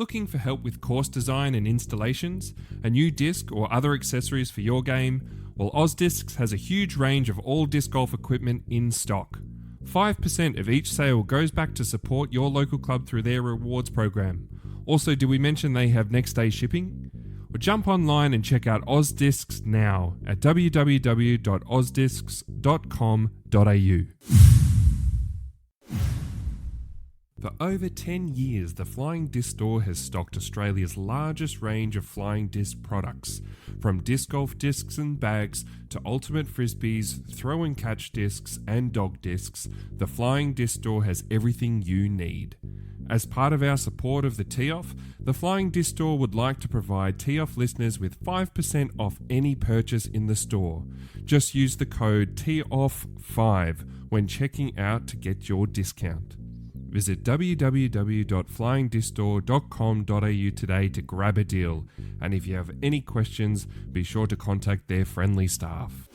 Looking for help with course design and installations? A new disc or other accessories for your game? Well, OzDiscs has a huge range of all disc golf equipment in stock. 5% of each sale goes back to support your local club through their rewards program. Also, did we mention they have next day shipping? Well, jump online and check out OzDiscs now at www.ozdiscs.com.au. For over 10 years, the Flying Disc Store has stocked Australia's largest range of flying disc products. From disc golf discs and bags to ultimate frisbees, throw and catch discs and dog discs, the Flying Disc Store has everything you need. As part of our support of the Tee Off, the Flying Disc Store would like to provide Tee Off listeners with 5% off any purchase in the store. Just use the code TEOFF5 when checking out to get your discount. Visit www.flyingdiscstore.com.au today to grab a deal. And if you have any questions, be sure to contact their friendly staff.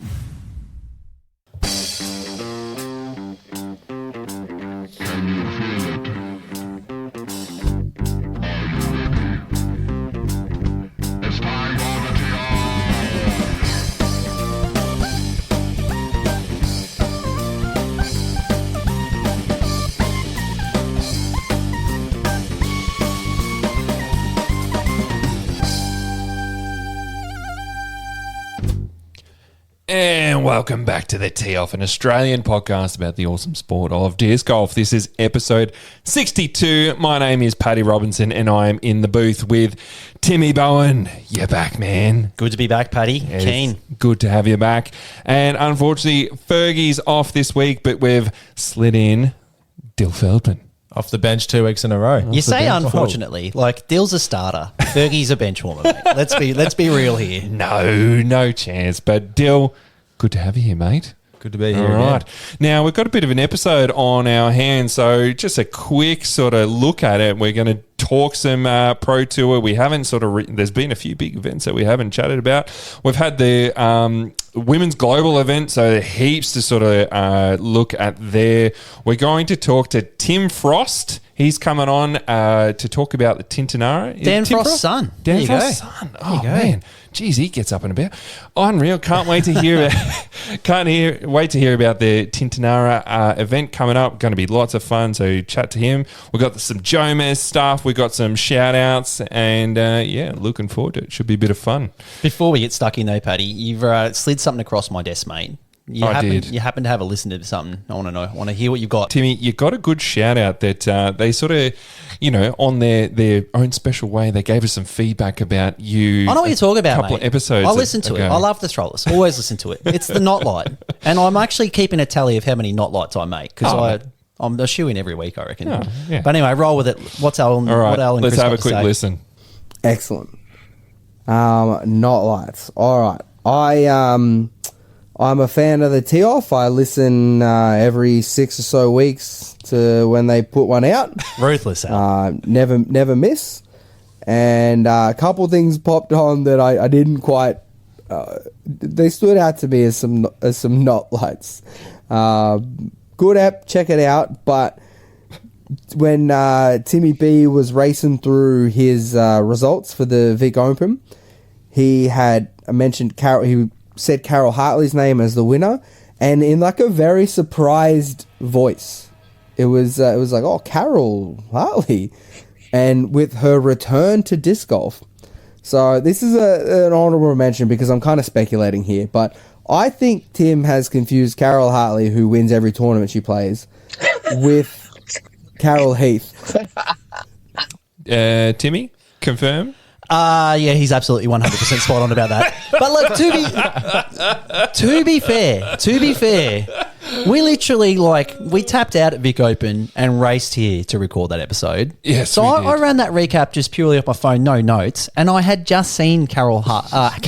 And welcome back to the Tee Off, an Australian podcast about the awesome sport of disc golf. This is episode 62. My name is Paddy Robinson and I am in the booth with Timmy Bohan. You're back, man. Good to be back, Paddy. Keen. Good to have you back. And unfortunately, Fergie's off this week, but we've slid in Dylan Feldman. Off the bench 2 weeks in a row. You say unfortunately, like Dill's a starter, Fergie's a bench warmer, mate. Let's be real here. No chance. But Dill, good to have you here, mate. Good to be here. All right. Now, we've got a bit of an episode on our hands, so just a quick sort of look at it. We're going to talk some Pro Tour. We haven't sort of... there's been a few big events that we haven't chatted about. We've had the Women's Global event, so heaps to sort of look at there. We're going to talk to Tim Frost. He's coming on to talk about the Tintinara. Dan Frost's son. Dan Frost's son. Oh, man. Jeez, he gets up and about. Unreal. Can't wait to hear wait to hear about the Tintinara event coming up. Going to be lots of fun, so chat to him. We've got some Jomez stuff. We've got some shout-outs, and looking forward to it. Should be a bit of fun. Before we get stuck in though, Paddy, you've slid something across my desk, mate. You happen to have a listen to something. I want to know. I want to hear what you've got. Timmy, you got a good shout out that they sort of, on their own special way, they gave us some feedback about you. I know what you're talking about, a couple mate. of episodes I listen to it. I love the Strollers. Always listen to it. It's the Knot Light. And I'm actually keeping a tally of how many Knot Lights I make because I'm a shoe in every week, I reckon. Oh, yeah. But anyway, roll with it. What's Alan? All right, what Alan let's Chris have a quick listen. Excellent. Knot Lights. All right. I'm a fan of the Tee Off. I listen every 6 or so weeks to when they put one out. Ruthless, Al. Never miss. And a couple things popped on that I didn't quite. They stood out to me as some Knot Lights. Good app, check it out. But when Timmy B was racing through his results for the Vic Open, he had mentioned Carol. He said Carol Hartley's name as the winner, and in like a very surprised voice. It was like, oh, Carol Hartley, and with her return to disc golf. So this is an honourable mention because I'm kind of speculating here, but I think Tim has confused Carol Hartley, who wins every tournament she plays, with Carol Heath. Timmy, confirm? Yeah, he's absolutely 100% spot on about that. But look, to be fair, we literally we tapped out at Vic Open and raced here to record that episode. Yes, so I ran that recap just purely off my phone, no notes, and I had just seen Carol Heath. I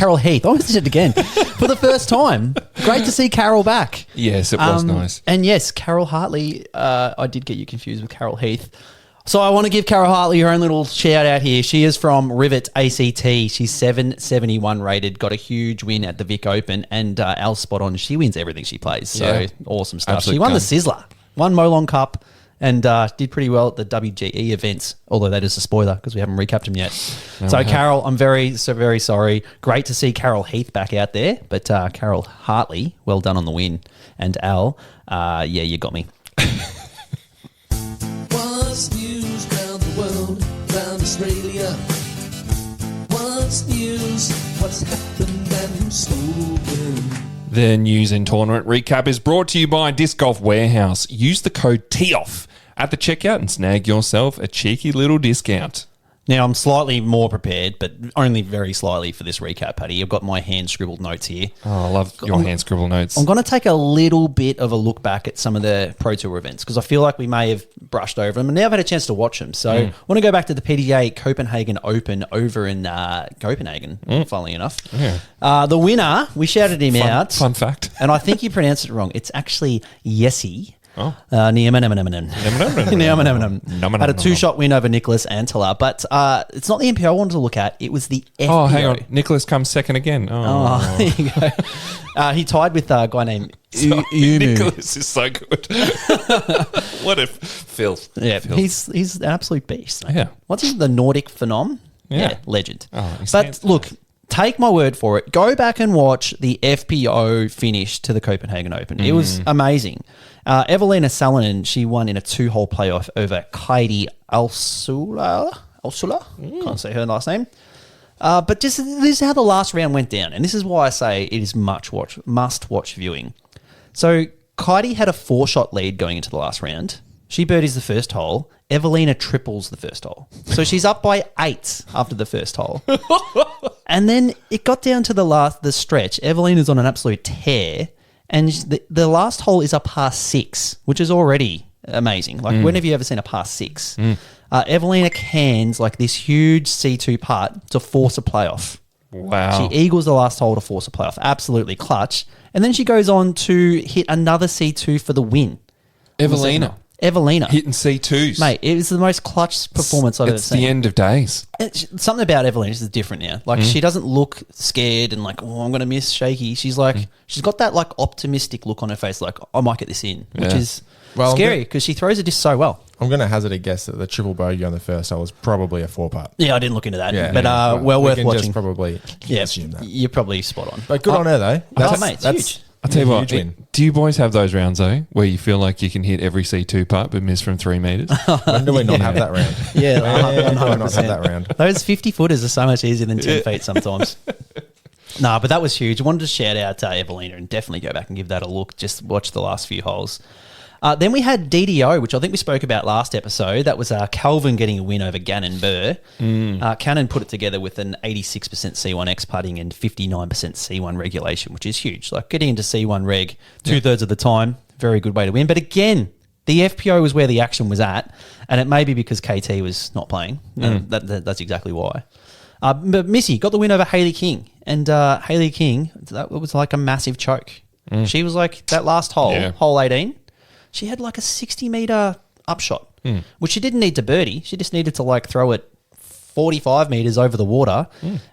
almost did it again for the first time. Great to see Carol back. Yes, it was nice. And yes, Carol Hartley. I did get you confused with Carol Heath. So I want to give Carol Hartley her own little shout out here. She is from Rivet ACT. She's 771 rated, got a huge win at the Vic Open, and Al's spot on. She wins everything she plays. So awesome stuff. Absolute she won the Sizzler, won Molong Cup, and did pretty well at the WGE events, although that is a spoiler because we haven't recapped him yet. So, Carol, I'm very sorry. Great to see Carol Heath back out there, but Carol Hartley, well done on the win. And Al, yeah, you got me. What's news round the world, round Australia? What's news? What's happened and who's spoken? The news and tournament recap is brought to you by Disc Golf Warehouse. Use the code TEOFF at the checkout and snag yourself a cheeky little discount. Now, I'm slightly more prepared, but only very slightly for this recap, Paddy. I've got my hand-scribbled notes here. Oh, I love your hand-scribbled notes. I'm going to take a little bit of a look back at some of the Pro Tour events because I feel like we may have brushed over them, and now I've had a chance to watch them. So I want to go back to the PDA Copenhagen Open over in Copenhagen, funnily enough. Yeah. The winner, we shouted him out. Fun fact. And I think you pronounced it wrong. It's actually Yessi. Oh. Had a two-shot win over Nicholas Antela, but it's not the MP I wanted to look at. It was the FPO. Oh, hang on. Nicholas comes second again. Oh, there you go. He tied with a guy named Umu. Nicholas is so good. What a filth. Yeah, Filth. he's an absolute beast. Yeah. What's he? The Nordic Phenom? Yeah. Legend. Oh, he but stands look, take my word for it. Go back and watch the FPO finish to the Copenhagen Open. It was amazing. Evelina Salonen, she won in a 2-hole playoff over Kaidi Alsula? Can't say her last name. But this is how the last round went down. And this is why I say it is must-watch viewing. So Kaidi had a 4-shot lead going into the last round. She birdies the first hole. Evelina triples the first hole. So she's up by 8 after the first hole. And then it got down to the stretch. Evelina's on an absolute tear. And the last hole is a par 6, which is already amazing. Like, when have you ever seen a par 6? Evelina cans like this huge C2 putt to force a playoff. Wow. She eagles the last hole to force a playoff. Absolutely clutch. And then she goes on to hit another C2 for the win. Evelina. Hitting C2s. Mate, it was the most clutch performance I've ever seen. It's the end of days. Something about Evelina is different now. Like, she doesn't look scared and like, oh, I'm going to miss shaky. She's like, she's got that like optimistic look on her face, like, I might get this in, which is scary because she throws it just so well. I'm going to hazard a guess that the triple bogey on the first hole was probably a 4-putt. Yeah, I didn't look into that. Yeah, but well we worth can watching. Just probably assume that. You're probably spot on. But good on her, though. Mate, it's huge. I'll tell you what, Huge win. do you boys have those rounds, though, where you feel like you can hit every C2 putt but miss from 3 metres? When do we not have that round? Yeah, When do we not 100%. have that round? Those 50-footers are so much easier than 10 feet sometimes. Nah, but that was huge. I wanted to shout out Evelina and definitely go back and give that a look. Just watch the last few holes. Then we had DDO, which I think we spoke about last episode. That was Calvin getting a win over Gannon Burr. Cannon put it together with an 86% C1X putting and 59% C1 regulation, which is huge. Like getting into C1 reg 2/3 of the time, very good way to win. But again, the FPO was where the action was at, and it may be because KT was not playing. That's exactly why. But Missy got the win over Hayley King, and Hayley King, that was like a massive choke. She was like that last hole, hole 18. She had like a 60-metre upshot, which she didn't need to birdie. She just needed to like throw it 45 metres over the water,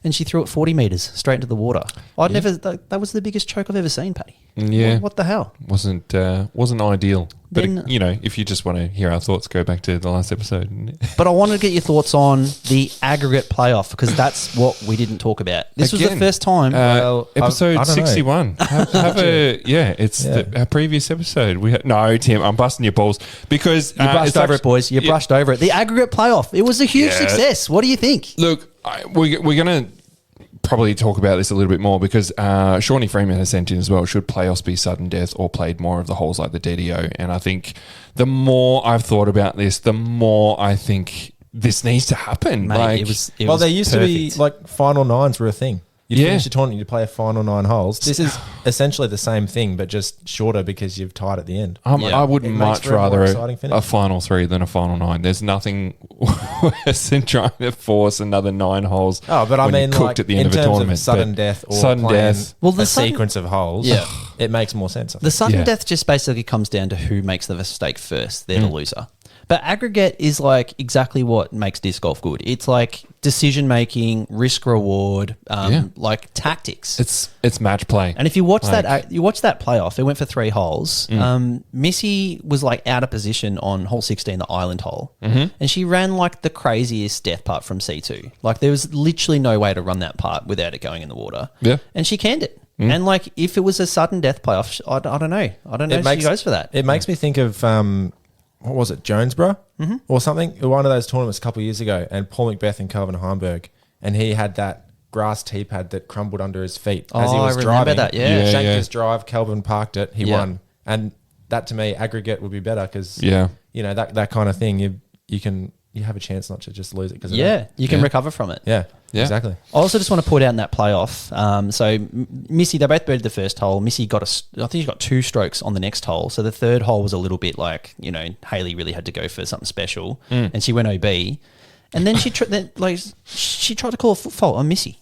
and she threw it 40 metres straight into the water. That was the biggest choke I've ever seen, Paddy. Yeah. What the hell? Wasn't ideal. But, Then- if you just want to hear our thoughts, go back to the last episode. But I wanted to get your thoughts on the aggregate playoff because that's what we didn't talk about. This was the Again, first time. Episode I don't know. 61. It's our previous episode. No, Tim, I'm busting your balls because you brushed over it, boys. You brushed over it. The aggregate playoff. It was a huge success. What do you think? Look, we're going to probably talk about this a little bit more because Shawnee Freeman has sent in as well. Should playoffs be sudden death or played more of the holes like the DDO? And I think the more I've thought about this, the more I think this needs to happen. Mate, it was There used to be like final nines were a thing. You finish your tournament, you play a final 9 holes. This is essentially the same thing, but just shorter because you've tied at the end. I would It makes much for a more rather exciting finish. a final 3 than a final 9. There's nothing worse than trying to force another 9 holes. Oh, but I when mean, you're cooked like at the end in of a terms tournament. of sudden But death or sudden playing death. Well, a sequence of holes, it makes more sense. I think. The sudden Yeah. death just basically comes down to who makes the mistake first. They're the loser. But aggregate is like exactly what makes disc golf good. It's like decision making, risk reward, like tactics. It's match play. And if you watch that playoff, it went for 3 holes. Missy was like out of position on hole 16, the island hole, and she ran like the craziest death putt from C2. Like there was literally no way to run that putt without it going in the water. Yeah, and she canned it. And like if it was a sudden death playoff, I don't know. I don't know if she goes for that. It makes me think of what was it, Jonesboro or something? One of those tournaments a couple of years ago, and Paul McBeth and Calvin Heimberg, and he had that grass tee pad that crumbled under his feet as he was driving. That, shanked his drive, Calvin parked it, he won. And that to me, aggregate would be better because you know that kind of thing, you have a chance not to just lose it because you can recover from it. Yeah, exactly. I also just want to put out in that playoff. So Missy, they both birdied the first hole. Missy got I think she got 2 strokes on the next hole. So the third hole was a little bit like, you know, Hayley really had to go for something special, and she went OB. And then she tried to call a foot fault on Missy,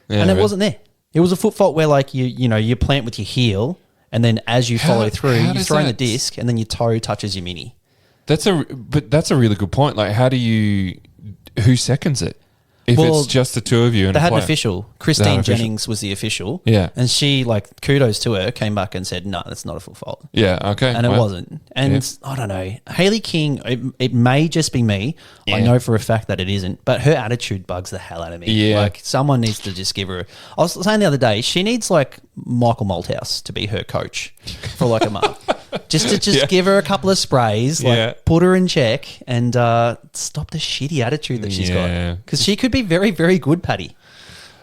and it wasn't there. It was a foot fault where like you plant with your heel, and then as you follow through, you're throwing the disc, and then your toe touches your mini. That's a really good point. Like, who seconds it? If it's just the two of you, and they had an official. Christine Jennings was the official. Yeah, and she, like, kudos to her, came back and said, "No, that's not a full fault." Yeah, okay, and it wasn't. And I don't know, Hayley King. It may just be me. Yeah. I know for a fact that it isn't, but her attitude bugs the hell out of me. Yeah, like someone needs to just give her. I was saying the other day, she needs like Michael Malthouse to be her coach for like a month. Just give her a couple of sprays, like put her in check, and stop the shitty attitude that she's got. Because she could be very, very good, Paddy.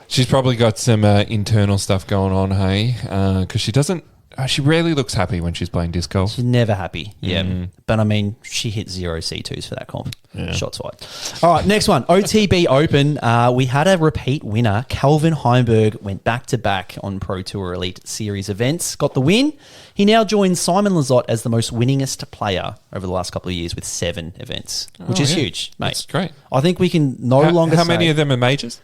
She's probably got some internal stuff going on, hey? Because she doesn't. She rarely looks happy when she's playing disc golf. She's never happy. Yeah, but I mean, she hit 0 C2s for that comp. Yeah. Shots fired. All right, next one. OTB Open. We had a repeat winner. Calvin Heimberg went back to back on Pro Tour Elite Series events. Got the win. He now joins Simon Lizotte as the most winningest player over the last couple of years with 7 events, which is huge, mate. That's great. I think we can no longer. How many of them are majors?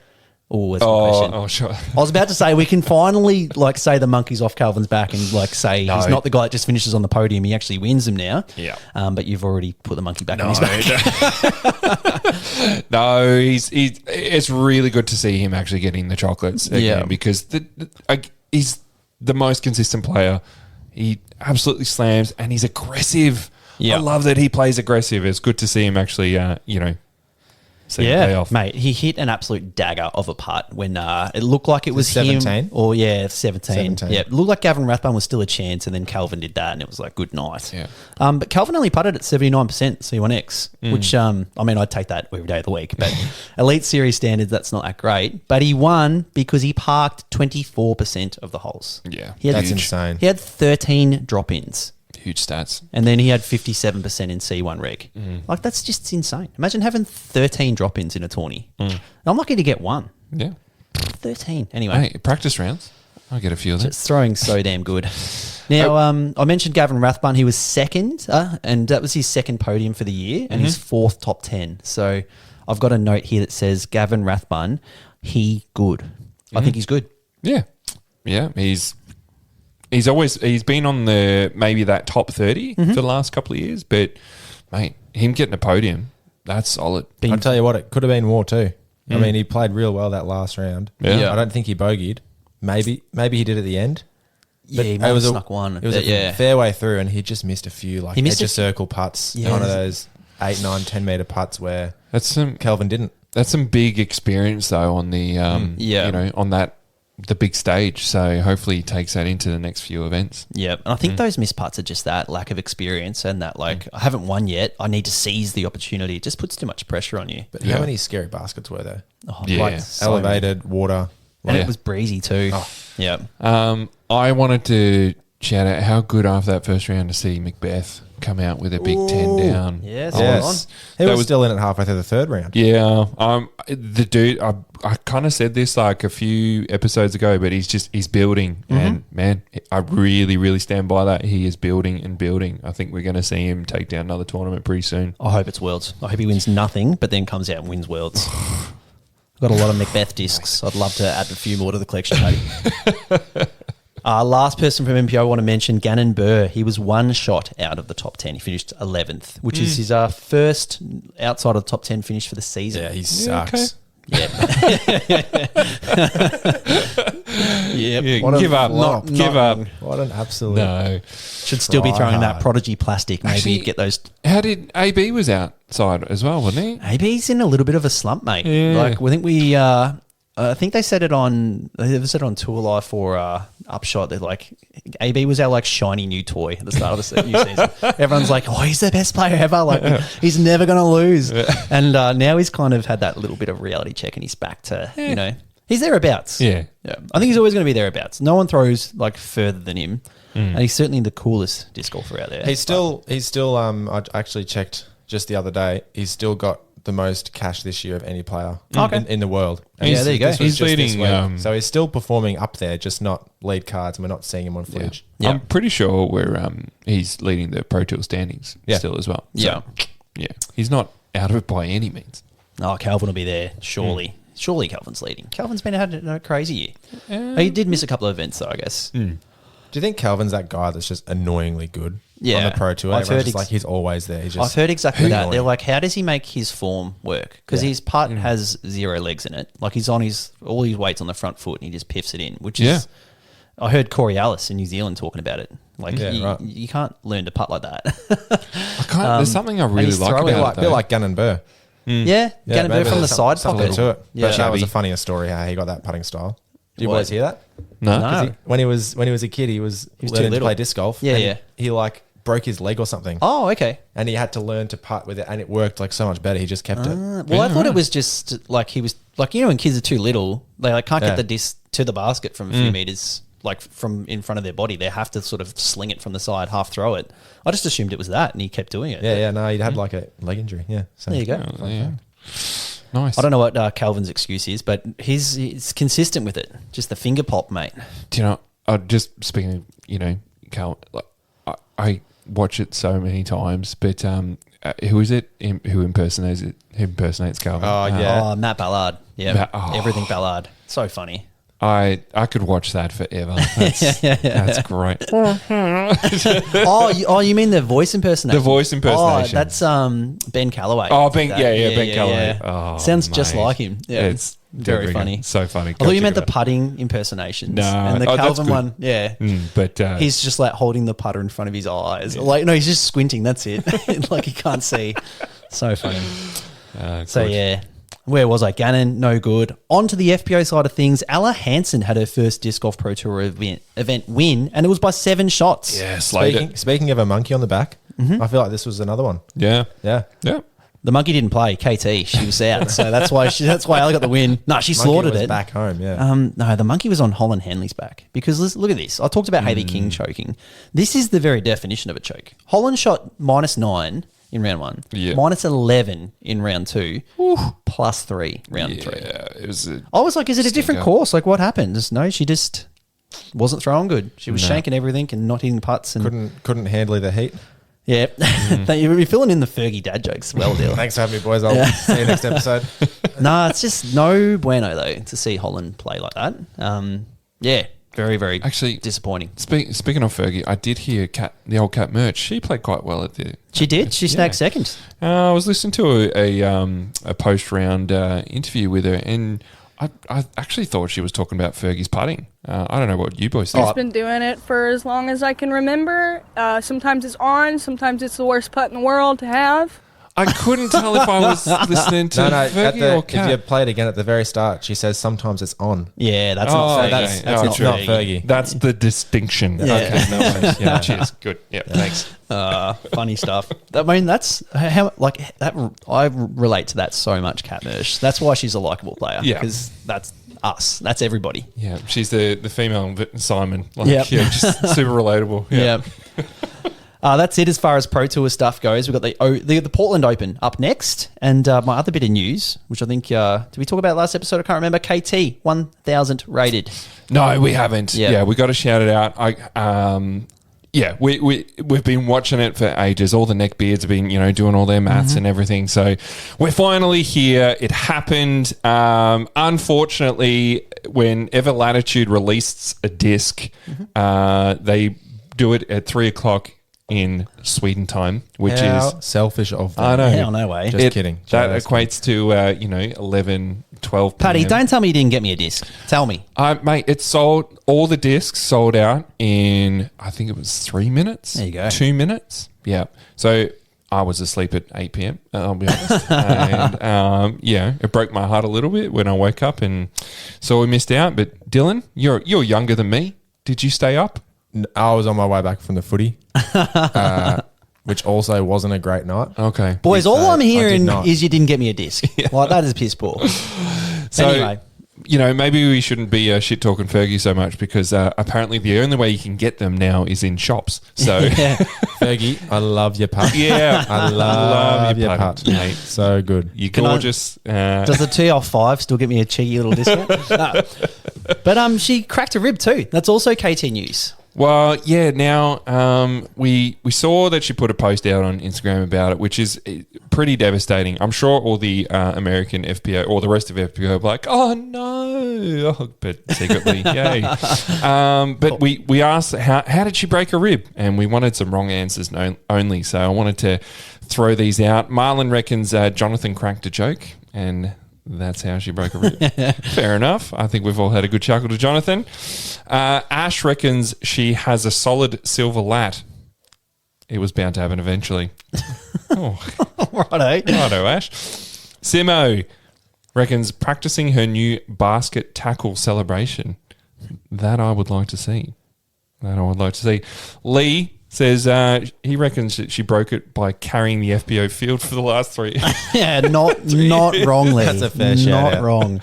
Oh, that's a question. Oh, sure. I was about to say we can finally like say the monkey's off Calvin's back and like say he's not the guy that just finishes on the podium. He actually wins them now. Yeah. But you've already put the monkey back on his back. No, it's really good to see him actually getting the chocolates again because he's the most consistent player. He absolutely slams and he's aggressive. I love that he plays aggressive. It's good to see him actually, pay off. Mate, he hit an absolute dagger of a putt when it looked like it was 17? him. Or 17. Yeah, it looked like Gavin Rathbone was still a chance, and then Calvin did that, and it was like, good night. Yeah. But Calvin only putted at 79% C1X, which, I mean, I'd take that every day of the week. But Elite Series standards, that's not that great. But he won because he parked 24% of the holes. Yeah. That's insane. He had 13 drop-ins. Huge stats. And then he had 57% in C1 reg. Like, that's just insane. Imagine having 13 drop-ins in a tourney. I'm lucky to get 1. Yeah. 13. Anyway. Hey, practice rounds. I'll get a few of them. Just throwing so damn good. Now, I mentioned Gavin Rathbone. He was second, and that was his second podium for the year, and his 4th top 10. So I've got a note here that says, Gavin Rathbone, he good. I think he's good. Yeah. Yeah, He's been on maybe that top 30 for the last couple of years, but mate, him getting a podium, that's solid. I'll tell you what, it could have been more too. I mean, he played real well that last round. Yeah. I don't think he bogeyed. Maybe he did at the end. Yeah, he might have snuck one. It was a fair way through, and he just missed a few edge of circle putts. One of those 8, 9, 10 meter putts where Kelvin didn't. That's some big experience though on the on the big stage. So hopefully he takes that into the next few events. Yeah, and I think those missed putts are just that lack of experience and that I haven't won yet. I need to seize the opportunity. It just puts too much pressure on you. But how many scary baskets were there? Oh, yeah, elevated water, and it was breezy too. Oh. Yeah. I wanted to shout out how good after that first round to see Macbeth come out with a big 10 down. Yes. He was still in it halfway through the third round. Yeah. The dude, I kind of said this like a few episodes ago, but he's building. And man, I really, really stand by that. He is building and building. I think we're going to see him take down another tournament pretty soon. I hope it's Worlds. I hope he wins nothing, but then comes out and wins Worlds. I've got a lot of Macbeth discs. I'd love to add a few more to the collection, maybe. Last person from MPO I want to mention, Gannon Burr. He was one shot out of the top 10. He finished 11th, which is his first outside of the top 10 finish for the season. Yeah, he sucks. Yeah. Yeah, What a give up. flop. Give up. What an absolute. No. Should still be throwing that hard. Prodigy plastic. Maybe Actually, get those. How did AB was outside as well, wasn't he? Maybe he's in a little bit of a slump, mate. Yeah. Like, I think they said it on Tour Life or Upshot. They're like, AB was our like shiny new toy at the start of the new season. Everyone's like, oh, he's the best player ever. Like, he's never going to lose. And now he's kind of had that little bit of reality check and he's back to, he's thereabouts. Yeah. I think he's always going to be thereabouts. No one throws like further than him. And he's certainly the coolest disc golfer out there. He's still. I actually checked just the other day. He's still got the most cash this year of any player in the world. And Yeah, there you go. this was He's just this leading, week. So he's still performing up there, just not lead cards, and we're not seeing him on footage. Yeah. I'm pretty sure he's leading the Pro Tour standings still as well. So, yeah. He's not out of it by any means. Oh, Calvin will be there, surely. Surely Calvin's leading. Calvin's been had a crazy year. He did miss a couple of events, though, I guess. Do you think Calvin's that guy that's just annoyingly good Yeah. on the Pro Tour? I've Everyone's heard just like, he's always there. He's just I've heard exactly that. annoying. They're like, how does he make his form work? Because his putt has 0 legs in it. Like, he's on all his weight's on the front foot and he just piffs it in, which is... I heard Corey Ellis in New Zealand talking about it. Like, you can't learn to putt like that. I can't. There's something I really he's like throwing about a it. bit like Gannon Burr. Yeah, Gannon Burr maybe from the there's side something pocket. to it. Yeah. But that was a funnier story how he got that putting style. Did you What? boys hear that? No. No. When he was a kid, he was was too learning to little. play disc golf. Yeah, and yeah. He like broke his leg or something, Oh, okay. and he had to learn to putt with it, and it worked like so much better. He just kept it. Well, I thought it was just like he was like, when kids are too little, they like can't Yeah. get the disc to the basket from a few meters, like from in front of their body. They have to sort of sling it from the side, half throw it. I just assumed it was that, and he kept doing it. Yeah, no, he had like a leg injury. Yeah, so There you go. Yeah. Nice. I don't know what Calvin's excuse is, but he's consistent with it. Just the finger pop, mate. Do you know, just speaking of, Cal, like, I watch it so many times, but who is it who impersonates Calvin? Oh, yeah. Oh, Matt Ballard. Yeah. Oh. Everything Ballard. So funny. I could watch that forever. That's great. You mean the voice impersonation? The voice impersonation. Oh, that's Ben Calloway. Oh, Ben Calloway. Oh, Sounds just mate. like him. Yeah, It's very dead funny. rigging. So funny. I thought you Go meant the check it out. putting impersonations. No. And the Oh, that's Calvin good. one, yeah. But He's just like holding the putter in front of his eyes. Like, no, he's just squinting. That's it. Like he can't see. So funny. So good. yeah. Where was I? Gannon, no good. On to the FPO side of things. Ella Hansen had her first Disc Golf Pro Tour event win, and it was by 7 shots. Yeah, slayed it. Speaking of a monkey on the back, I feel like this was another one. Yeah. Yeah. Yeah. The monkey didn't play. KT, she was out, so that's why Ella got the win. No, she Monkey slaughtered was it. back home. Yeah. No, the monkey was on Holland Hanley's back because look at this. I talked about Hayley King choking. This is the very definition of a choke. Holland shot -9 in round 1, Yeah. -11 in round 2, +3 round 3. Yeah. It was. I was like, is it a different Stinker. course? Like, what happened? No, she just wasn't throwing good. She was shanking everything and not hitting putts. And couldn't handle the heat. yeah, you're filling in the Fergie dad jokes well, Dylan. Thanks for having me, boys. I'll see you next episode. Nah, it's just no bueno though to see Holland play like that. Yeah, very, very Actually, disappointing. Speaking of Fergie, I did hear the old Cat Merch. She played quite well at the. She did. She snagged second. I was listening to a post round interview with her, and I actually thought she was talking about Fergie's putting. I don't know what you boys think. I've been doing it for as long as I can remember. Sometimes it's on, sometimes it's the worst putt in the world to have. I couldn't tell if I was listening to No. Fergie or If you Cat. play it again at the very start, she says sometimes it's on. Yeah, that's Oh, not okay. that's Oh, not true. Not Fergie. Fergie. That's the distinction. Yeah. Okay, no worries. Yeah, cheers. Good. Yeah, thanks. Funny stuff. I mean, that's how like that. I relate to that so much, Cat Mersh. That's why she's a likable player. Yeah. because that's us. That's everybody. Yeah, she's the female Simon. Like, Yep. yeah, just super relatable. Yeah. That's it as far as Pro Tour stuff goes. We've got the Portland Open up next. And my other bit of news, which I think, did we talk about last episode? I can't remember. KT, 1,000 rated. No, we haven't. Yeah. Yeah, we got to shout it out. Yeah, we've been watching it for ages. All the neckbeards have been, doing all their maths and everything. So we're finally here. It happened. Unfortunately, whenever Latitude released a disc, they do it at 3:00 in Sweden time, which How is selfish of them. I know. Hell, no way. Just kidding. That Just equates to 11, 12 Paddy, PM. don't tell me you didn't get me a disc. Tell me. Mate, it sold, all the discs sold out in, I think it was 3 minutes. There you go. 2 minutes. Yeah. So I was asleep at 8 p.m., I'll be honest. And, it broke my heart a little bit when I woke up and saw we missed out. But Dylan, you're younger than me. Did you stay up? I was on my way back from the footy, which also wasn't a great night. Okay. Boys, all I'm I did hearing not. is you didn't get me a disc. Like, that is piss poor. So, Anyway. Maybe we shouldn't be shit talking Fergie so much because apparently the only way you can get them now is in shops. So, Fergie, I love your putt. yeah, I love your putt, putt, mate. So good. You're Can I- gorgeous. Does the Tee Off 5 still get me a cheeky little discount? No. But she cracked a rib too. That's also KT News. Well, yeah. Now we saw that she put a post out on Instagram about it, which is pretty devastating. I'm sure all the American FPO or the rest of FPO are like, "Oh no!" But secretly, yay. But we asked how did she break a rib, and we wanted some wrong answers only. So I wanted to throw these out. Marlon reckons Jonathan cracked a joke, and that's how she broke a rib. Fair enough. I think we've all had a good chuckle to Jonathan. Ash reckons she has a solid silver lat. It was bound to happen eventually. Righto, Ash. Simo reckons practicing her new basket tackle celebration. That I would like to see. Lee says he reckons that she broke it by carrying the FBO field for the last 3 years. Yeah, not wrongly. That's a fair shout Not out. wrong.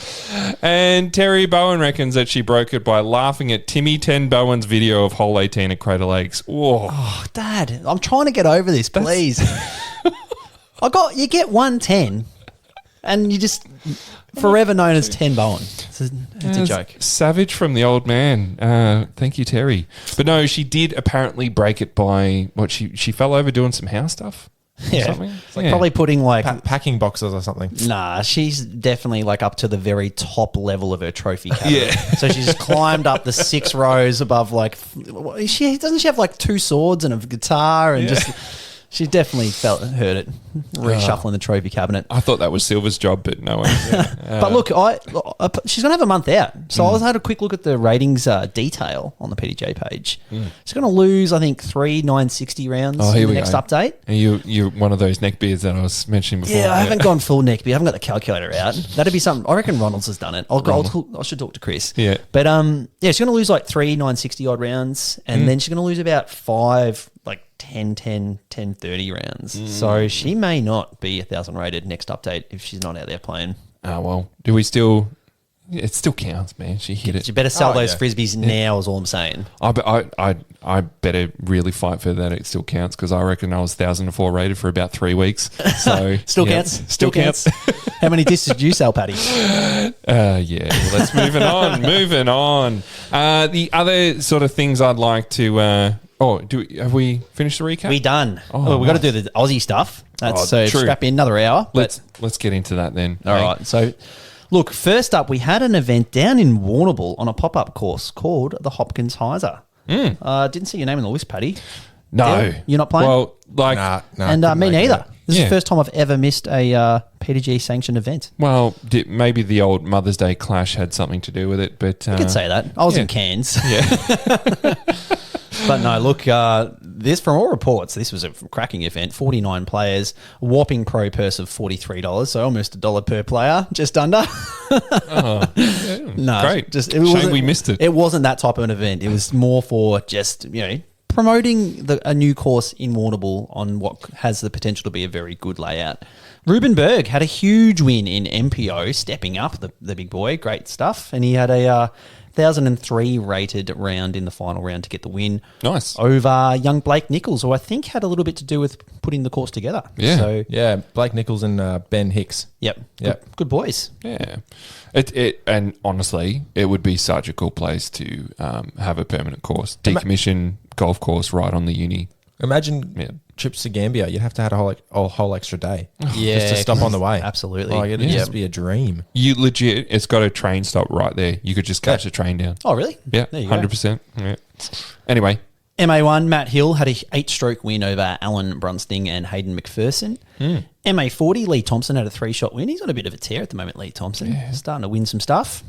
And Terry Bowen reckons that she broke it by laughing at Timmy 10 Bowen's video of hole 18 at Crater Lakes. Whoa. Oh, Dad, I'm trying to get over this, please. You get 110 and you just forever known as 10 Bowen. It's a joke. Savage from the old man. Thank you, Terry. But no, she did apparently break it by she fell over doing some house stuff. Yeah. Something? Probably putting Packing boxes or something. Nah, she's definitely up to the very top level of her trophy cabinet. Yeah. So she's climbed up the 6 rows above doesn't she have 2 swords and a guitar and just she definitely heard it reshuffling the trophy cabinet. I thought that was Silver's job, but no way. But look, she's going to have a month out. So I had a quick look at the ratings detail on the PDJ page. She's going to lose, I think, 3 960 rounds in the next update. And you're one of those neckbeards that I was mentioning before. Yeah, I haven't gone full neck, but I haven't got the calculator out. That'd be something. I reckon Ronalds has done it. I should talk to Chris. Yeah. But she's going to lose 3 960 odd rounds, and then she's going to lose about 5 10 30 rounds. So she may not be 1,000 rated next update if she's not out there playing. Oh, well. Do we still... It still counts, man. She hit it. You better sell those frisbees now is all I'm saying. I better really fight for that. It still counts because I reckon I was 1,004 rated for about 3 weeks. So Still yeah, counts. Still counts. How many discs did you sell, Paddy? Yeah. Well, let's moving on. Moving on. The other sort of things I'd like to. Have we finished the recap? We done. Oh, we got to do the Aussie stuff. That's true. strap in another hour. Let's get into that then. All right. So, look, first up, we had an event down in Warrnambool on a pop-up course called the Hopkins Heiser. Didn't see your name on the list, Paddy. No. Dylan, you're not playing? Well, Nah, and couldn't me make neither. that. This is Yeah. the first time I've ever missed a PDG sanctioned event. Well, maybe the old Mother's Day clash had something to do with it, but You could say that. I was yeah. in Cairns. Yeah. But no, look, this from all reports, this was a cracking event. 49 players, whopping pro purse of $43, so almost $1 per player, just under. No, Great. Shame we missed it. It wasn't that type of an event. It was more for just promoting a new course in Warrnambool on what has the potential to be a very good layout. Ruben Berg had a huge win in MPO, stepping up the big boy. Great stuff, and he had a 1,003 rated round in the final round to get the win. Nice. Over young Blake Nichols, who I think had a little bit to do with putting the course together. Yeah. So, Yeah, Blake Nichols and Ben Hicks. yep. Yep. Good boys. Yeah, and honestly, it would be such a cool place to have a permanent course, decommission golf course right on the uni. Imagine trips to Gambia. You'd have to have a whole extra day. Yeah, just to stop on the way. Absolutely. Like, it'd just be a dream. You legit, it's got a train stop right there. You could just catch a train down. Oh, really? Yeah, There you go. 100%. Yeah. Anyway, MA1, Matt Hill had a 8-stroke win over Alan Brunsting and Hayden McPherson. MA40, Lee Thompson had a 3-shot win. He's on a bit of a tear at the moment, Lee Thompson. Starting to win some stuff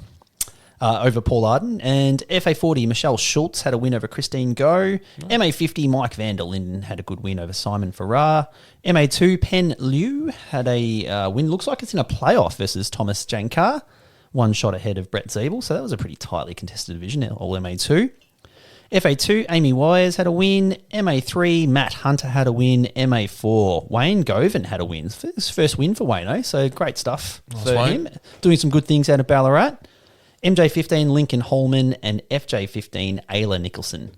over Paul Arden. And FA40, Michelle Schultz had a win over Christine Go. MA50, Mike van der Linden had a good win over Simon Farrar. MA2, Pen Liu had a win. Looks like it's in a playoff versus Thomas Jankar. 1 shot ahead of Brett Zeeble. So that was a pretty tightly contested division, all MA2. FA2, Amy Wires had a win. MA3, Matt Hunter had a win. MA4, Wayne Govan had a win. His first win for Wayne, so great stuff for him. Doing some good things out of Ballarat. MJ15, Lincoln Holman, and FJ15, Ayla Nicholson.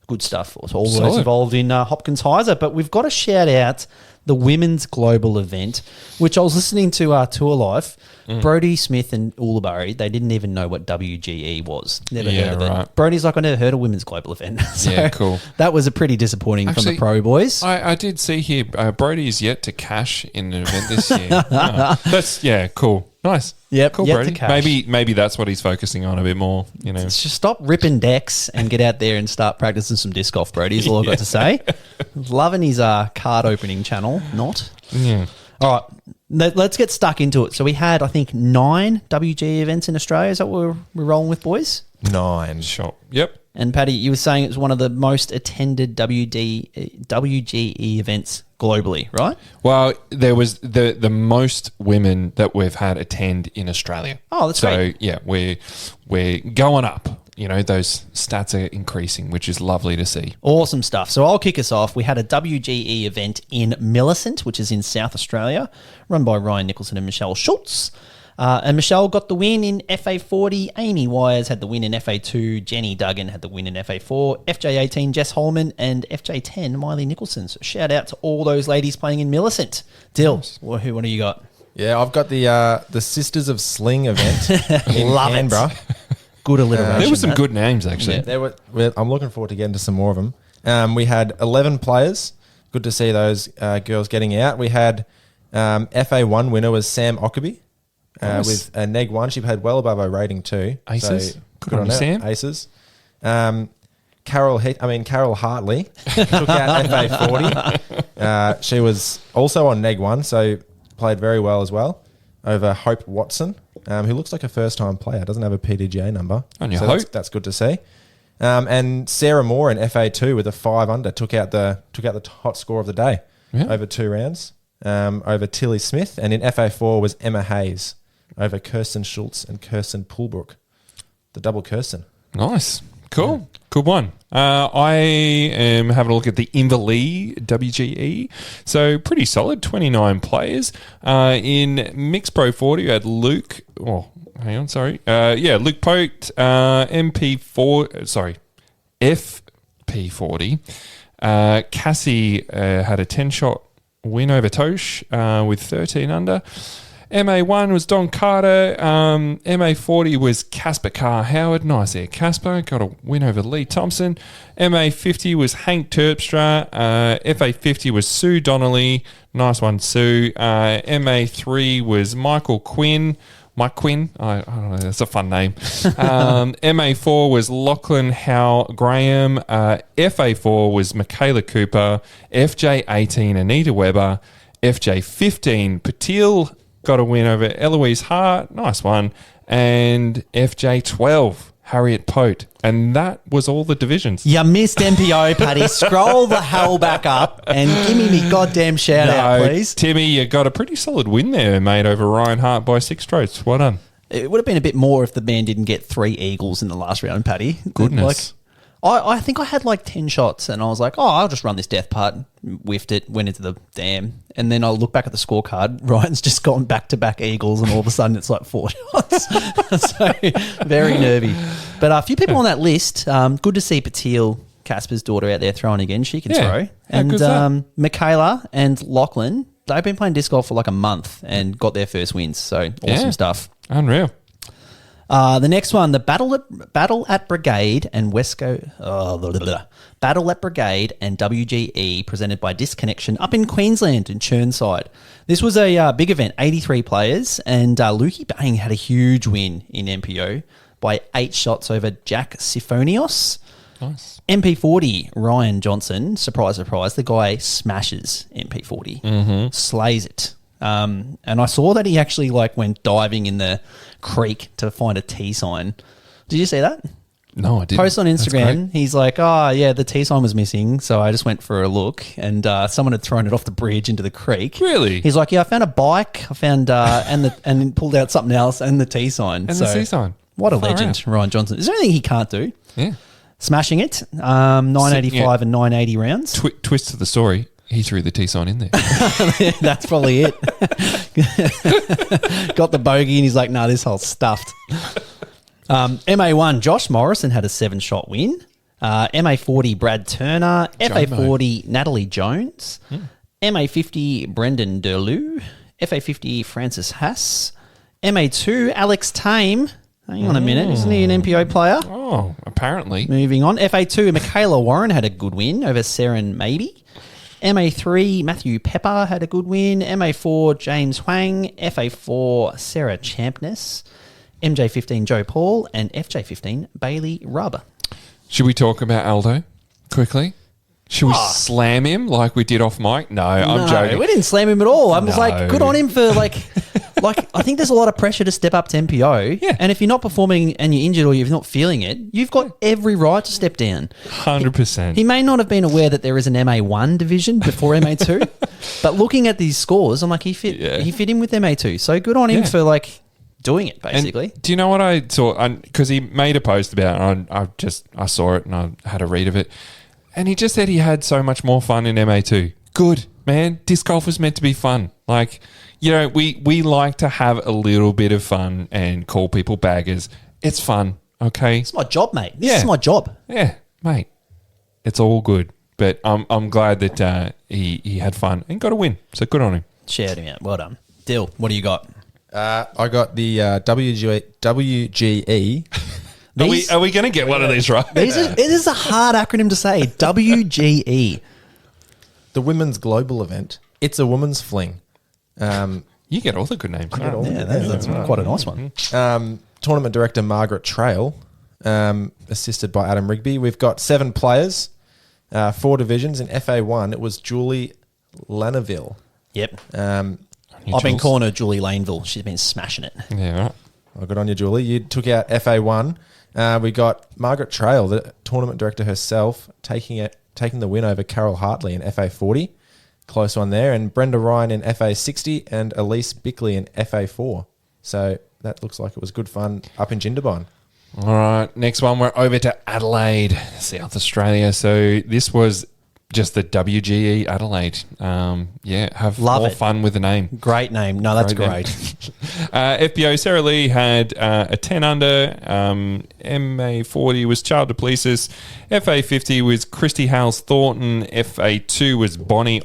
Good stuff. All those involved in Hopkins Heiser. But we've got to shout out the Women's Global event, which I was listening to Tour Life. Brodie Smith and Ulibarri, they didn't even know what WGE was. Never heard of it. Brodie's like, I never heard of Women's Global event. So cool. That was a pretty disappointing from the pro boys. I did see here, Brodie is yet to cash in an event this year. That's, cool. Nice. Yep, cool, yet Brodie. to cash. Maybe that's what he's focusing on a bit more, you know. Just stop ripping decks and get out there and start practicing some disc golf, Brodie, is all I've got to say. Loving his card opening channel, not. Yeah. All right, let's get stuck into it. So we had, I think, 9 WGE events in Australia. Is that what we're rolling with, boys? 9. Sure. Yep. And Paddy, you were saying it was one of the most attended WGE events globally, right? Well, there was the most women that we've had attend in Australia. Oh, that's great. So, yeah, we're going up. You know, those stats are increasing, which is lovely to see. Awesome stuff. So I'll kick us off. We had a WGE event in Millicent, which is in South Australia, run by Ryan Nicholson and Michelle Schultz. And Michelle got the win in FA40. Amy Wires had the win in FA2. Jenny Duggan had the win in FA4. FJ18, Jess Holman, and FJ10, Miley Nicholson. So shout out to all those ladies playing in Millicent. Dill, what do you got? Yeah, I've got the Sisters of Sling event in Love it. Canberra. Good alliteration. There were some that. good names, actually. Yeah. I'm looking forward to getting to some more of them. We had 11 players. Good to see those girls getting out. We had FA1 winner was Sam Ockerby with a neg 1. She had well above her rating too. Aces. So Good on you, her. Sam. Aces. Carol Hartley took out FA40. She was also on neg 1, so played very well as well over Hope Watson, who looks like a first-time player, doesn't have a PDGA number. On your so Hope. that's good to see. And Sarah Moore in FA2 with a 5 under took out the hot score of the day over 2 rounds over Tilly Smith. And in FA4 was Emma Hayes over Kirsten Schultz and Kirsten Poolbrook. The double Kirsten. Nice. Cool. Good one. I am having a look at the Inverleigh WGE. So pretty solid, 29 players. In Mixed Pro 40, you had Luke. Oh, hang on, sorry. Luke Pote, FP40. Cassie had a 10-shot win over Tosh with 13 under. MA1 was Don Carter. MA40 was Casper Carr Howard. Nice there. Casper got a win over Lee Thompson. MA50 was Hank Terpstra. FA50 was Sue Donnelly. Nice one, Sue. MA3 was Michael Quinn. Mike Quinn. I don't know. That's a fun name. MA4 was Lachlan Howe Graham. FA4 was Michaela Cooper. FJ18 Anita Weber. FJ15 Patil got a win over Eloise Hart. Nice one. And FJ12, Harriet Pote. And that was all the divisions. You missed MPO, Paddy. Scroll the hell back up and give me goddamn shout out, please. Timmy, you got a pretty solid win there, mate, over Ryan Hart by 6 strokes. Well done. It would have been a bit more if the man didn't get 3 eagles in the last round, Paddy. Goodness. I think I had like 10 shots and I was like, I'll just run this death putt. Whiffed it, went into the dam. And then I look back at the scorecard. Ryan's just gone back-to-back eagles and all of a sudden it's like 4 shots. So very nervy. But a few people on that list. Good to see Patil, Casper's daughter, out there throwing again. She can throw. And Michaela and Lachlan, they've been playing disc golf for like a month and got their first wins. So awesome stuff. Unreal. The next one, the Battle at Brigade and Battle at Brigade and WGE presented by Disconnection up in Queensland in Churnside. This was a big event, 83 players, and Lukey Bang had a huge win in MPO by 8 shots over Jack Siphonios. Nice. MP40, Ryan Johnson, surprise, surprise, the guy smashes MP40, slays it. And I saw that he actually went diving in the creek to find a T sign. Did you see that? No, I didn't. Post on That's Instagram. great. He's like, oh, yeah, the T sign was missing. So I just went for a look and someone had thrown it off the bridge into the creek. Really? He's like, yeah, I found a bike. I found, and then pulled out something else and the T sign. And the T sign. What a Far legend, out. Ryan Johnson. Is there anything he can't do? Yeah. Smashing it. 985 and 980 rounds. Twist to the story. He threw the T sign in there. That's probably it. Got the bogey and he's like, nah, this hole's stuffed. MA1, Josh Morrison had a 7-shot win. MA40, Brad Turner. FA40, Natalie Jones. MA50, Brendan Derlew. FA50, Francis Haas. MA2, Alex Tame. Hang on a minute. Isn't he an MPO player? Oh, apparently. Moving on. FA2, Michaela Warren had a good win over Seren Maybe. MA3, Matthew Pepper had a good win. MA4, James Huang. FA4, Sarah Champness. MJ15, Joe Paul. And FJ15, Bailey Rubb. Should we talk about Aldo quickly? Should we slam him like we did off mic? No, I'm joking. We didn't slam him at all. I was No. like, good on him for I think there's a lot of pressure to step up to MPO. Yeah. And if you're not performing and you're injured or you're not feeling it, you've got every right to step down. 100%. He may not have been aware that there is an MA1 division before MA2, but looking at these scores, I'm like, he fit in with MA2. So good on him for doing it, basically. And do you know what I saw? Because he made a post about it. I saw it and I had a read of it. And he just said he had so much more fun in MA2. Good, man. Disc golf is meant to be fun. We like to have a little bit of fun and call people baggers. It's fun, okay? It's my job, mate. This is my job. Yeah, mate. It's all good. But I'm glad that he had fun and got a win. So good on him. Shout him out. Well done. Dill, what do you got? I got the WGE. Are we going to get one of these right? It is a hard acronym to say. WGE. The women's global event. It's a women's fling. You get all the good names. Yeah, that's quite a nice one. Tournament director Margaret Trail, assisted by Adam Rigby. We've got 7 players, 4 divisions. In FA1, it was Julie Lanaville. Yep. I've been calling her Julie Laneville. She's been smashing it. Yeah, right. Well, good on you, Julie. You took out FA1. We got Margaret Trail, the tournament director herself, taking the win over Carol Hartley in FA40. Close one there. And Brenda Ryan in FA60 and Elise Bickley in FA4. So that looks like it was good fun up in Jindabyne. All right, next one, we're over to Adelaide, South Australia. So this was just the WGE Adelaide. Have Love more it. fun with the name. Great name. No, that's great. FPO, Sarah Lee had a 10 under. MA40 was Child Duplessis. FA50 was Christy Hales Thornton. FA2 was Bonnie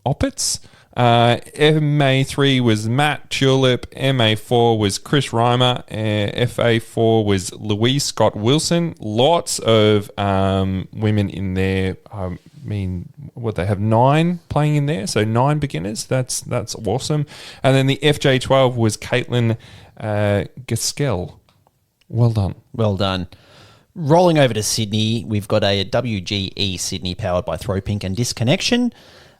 Oppitz. MA3 was Matt Tulip. MA4 was Chris Reimer. FA4 was Louise Scott Wilson. Lots of women in there. They have 9 playing in there, so 9 beginners. That's awesome. And then the FJ12 was Caitlin Gaskell. Well done. Well done. Rolling over to Sydney, we've got a WGE Sydney powered by Throwpink and Disconnection.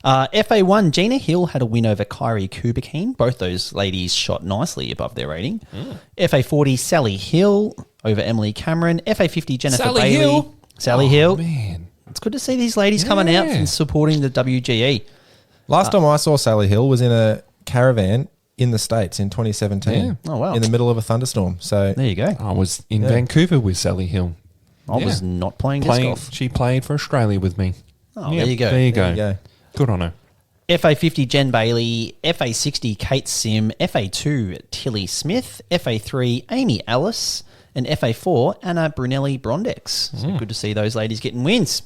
FA1, Gina Hill had a win over Kyrie Kubikine. Both those ladies shot nicely above their rating. FA40, Sally Hill over Emily Cameron. FA50, Jennifer Sally Bailey. Hill? Sally Hill. Man. It's good to see these ladies coming out and supporting the WGE. Last time I saw Sally Hill was in a caravan in the States in 2017. Yeah. Oh, wow. In the middle of a thunderstorm. So There you go. I was in Vancouver with Sally Hill. I was not playing disc golf. She played for Australia with me. Oh, there you go. There you there go. you go. Good on her. FA50, Jen Bailey. FA60, Kate Sim. FA2, Tilly Smith. FA3, Amy Ellis. And FA4, Anna Brunelli Brondex. So good to see those ladies getting wins.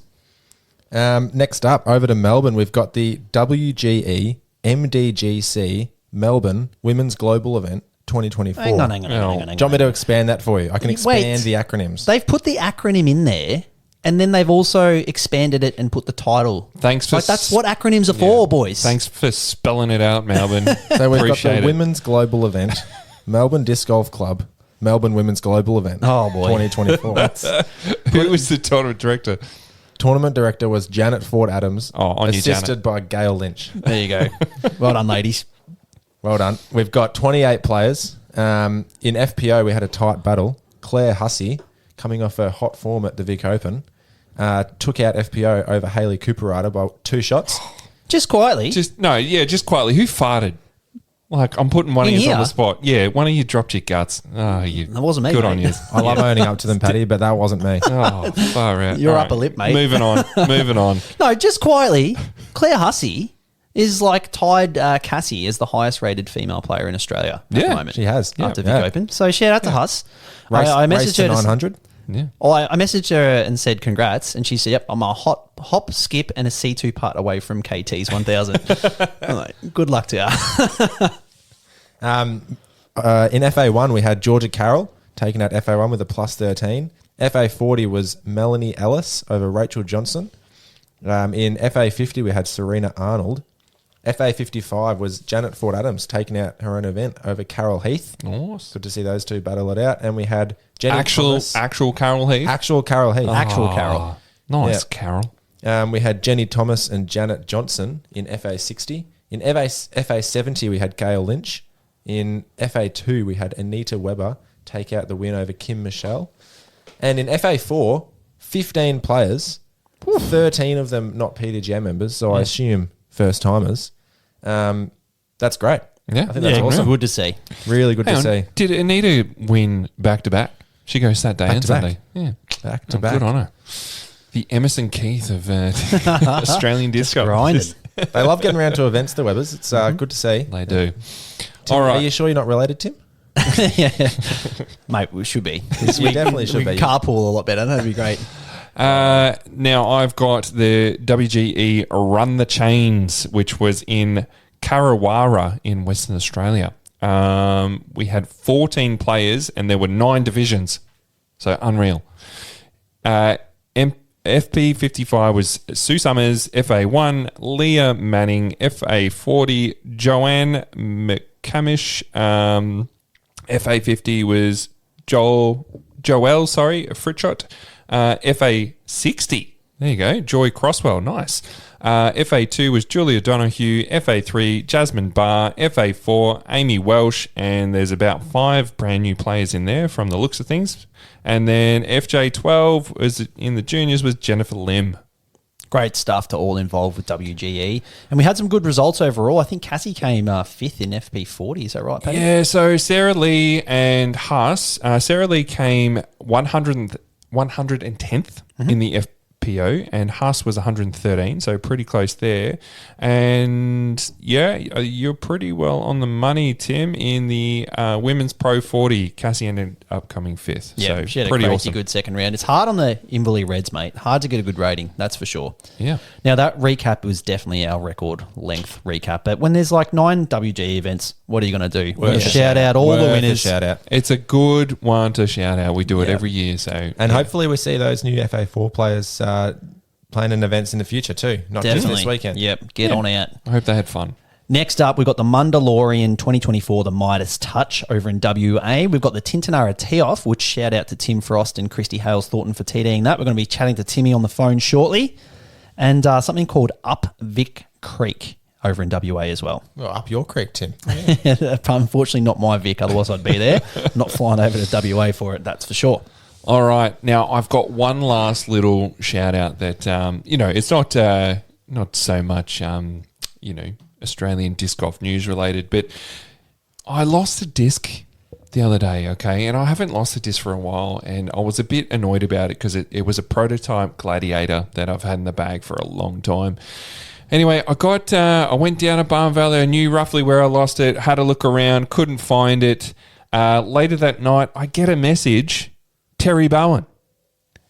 Next up, over to Melbourne, we've got the WGE MDGC Melbourne Women's Global Event 2024. Hang on. Do you want me to expand that for you? I can expand the acronyms. They've put the acronym in there, and then they've also expanded it and put the title. Thanks for that's what acronyms are for, boys. Thanks for spelling it out, Melbourne. So we've got Appreciate the it. Women's Global Event, Melbourne Disc Golf Club, Melbourne Women's Global Event. Oh, boy. 2024. Who was the tournament director? Tournament director was Janet Ford Adams, on you, assisted by Gail Lynch. There you go. Well done, ladies. Well done. We've got 28 players. In FPO, we had a tight battle. Claire Hussey, coming off her hot form at the Vic Open, took out FPO over Hayley Cooperrider by 2 shots. Just quietly. Just quietly. Who farted? Like, I'm putting one of In you on here? the spot. Yeah, one of you dropped your guts. Oh, That wasn't me, Good mate. on you. I love owning up to them, Paddy, but that wasn't me. Oh, far out. Your All upper lip, mate. Moving on. No, just quietly. Claire Hussey is like tied Cassie as the highest rated female player in Australia at the moment. She has. After Yeah. Vic Open. So shout out to Huss. Race, I race messaged to her. 900. Yeah. I messaged her and said congrats, and she said, "Yep, I'm a hop, skip, and a C2 putt away from KT's 1000." I'm like, good luck to you. In FA1, we had Georgia Carroll taking out FA1 with a +13. FA40 was Melanie Ellis over Rachel Johnson. In FA50, we had Serena Arnold. FA55 was Janet Ford Adams taking out her own event over Carol Heath. Nice. Good to see those two battle it out. And we had Jenny Actual Thomas. Carol Heath. Actual Carol Heath. Actual Carol. Nice, Yeah. Carol. We had Jenny Thomas and Janet Johnson in FA60. In FA70, we had Gail Lynch. In FA2, we had Anita Webber take out the win over Kim Michelle. And in FA4, 15 players, 13 of them not PDGA members, so I assume first-timers. That's great. Yeah. I think that's awesome. Good to see. Really good Hang to on. see. Did Anita win back-to-back? She goes Saturday and to back. Sunday. Yeah. Back to Oh, back. Good on her. The Emerson Keith of Australian disco. Grinding. They love getting around to events, the Webbers. It's good to see. They do. Tim, All right. Are you sure you're not related, Tim? Yeah. Mate, we should be. You definitely should we be. carpool a lot better. That'd be great. Now I've got the WGE Run the Chains, which was in Karawara in Western Australia. We had 14 players and there were 9 divisions. So unreal. FP55 was Sue Summers, FA1, Leah Manning, FA40, Joanne McCamish, FA50 was Joel, Fritchot, FA60, there you go, Joy Crosswell, nice. FA2 was Julia Donahue, FA3, Jasmine Barr, FA4, Amy Welsh, and there's about 5 brand new players in there from the looks of things. And then FJ12 was in the juniors was Jennifer Lim. Great stuff to all involved with WGE. And we had some good results overall. I think Cassie came 5th in FP40. Is that right, Paddy? Yeah, so Sarah Lee and Haas. Sarah Lee came 110th in the FPO, and Haas was 113, so pretty close there. And yeah, you're pretty well on the money, Tim, in the Women's Pro 40. Cassie ended up coming 5th. Yeah, so she had a pretty crazy awesome. good second round. It's hard on the Inverleigh Reds, mate. Hard to get a good rating, that's for sure. Yeah. Now, that recap was definitely our record length recap. But when there's like 9 WGE events, what are you going to do? We're going to shout out all the Worth a winners. Shout out. It's a good one to shout out. We do it every year. So And hopefully we see those new FA4 players playing in events in the future too, not just Definitely. this weekend. Yep, get on out. I hope they had fun. Next up, we've got the Mandalorian 2024, the Midas Touch over in WA. We've got the Tintinara Tee Off, which shout out to Tim Frost and Christy Hales Thornton for TDing that. We're going to be chatting to Timmy on the phone shortly. And something called Up Vic Creek over in WA as well. Well, up your creek, Tim. Unfortunately, not my Vic, otherwise I'd be there. Not flying over to WA for it, that's for sure. All right. Now, I've got one last little shout out that, it's not so much, Australian disc golf news related, but I lost a disc the other day, okay? And I haven't lost a disc for a while, and I was a bit annoyed about it because it was a prototype Gladiator that I've had in the bag for a long time. Anyway, I went down to Barn Valley. I knew roughly where I lost it, had a look around, couldn't find it. Later that night, I get a message, Terry Bowen.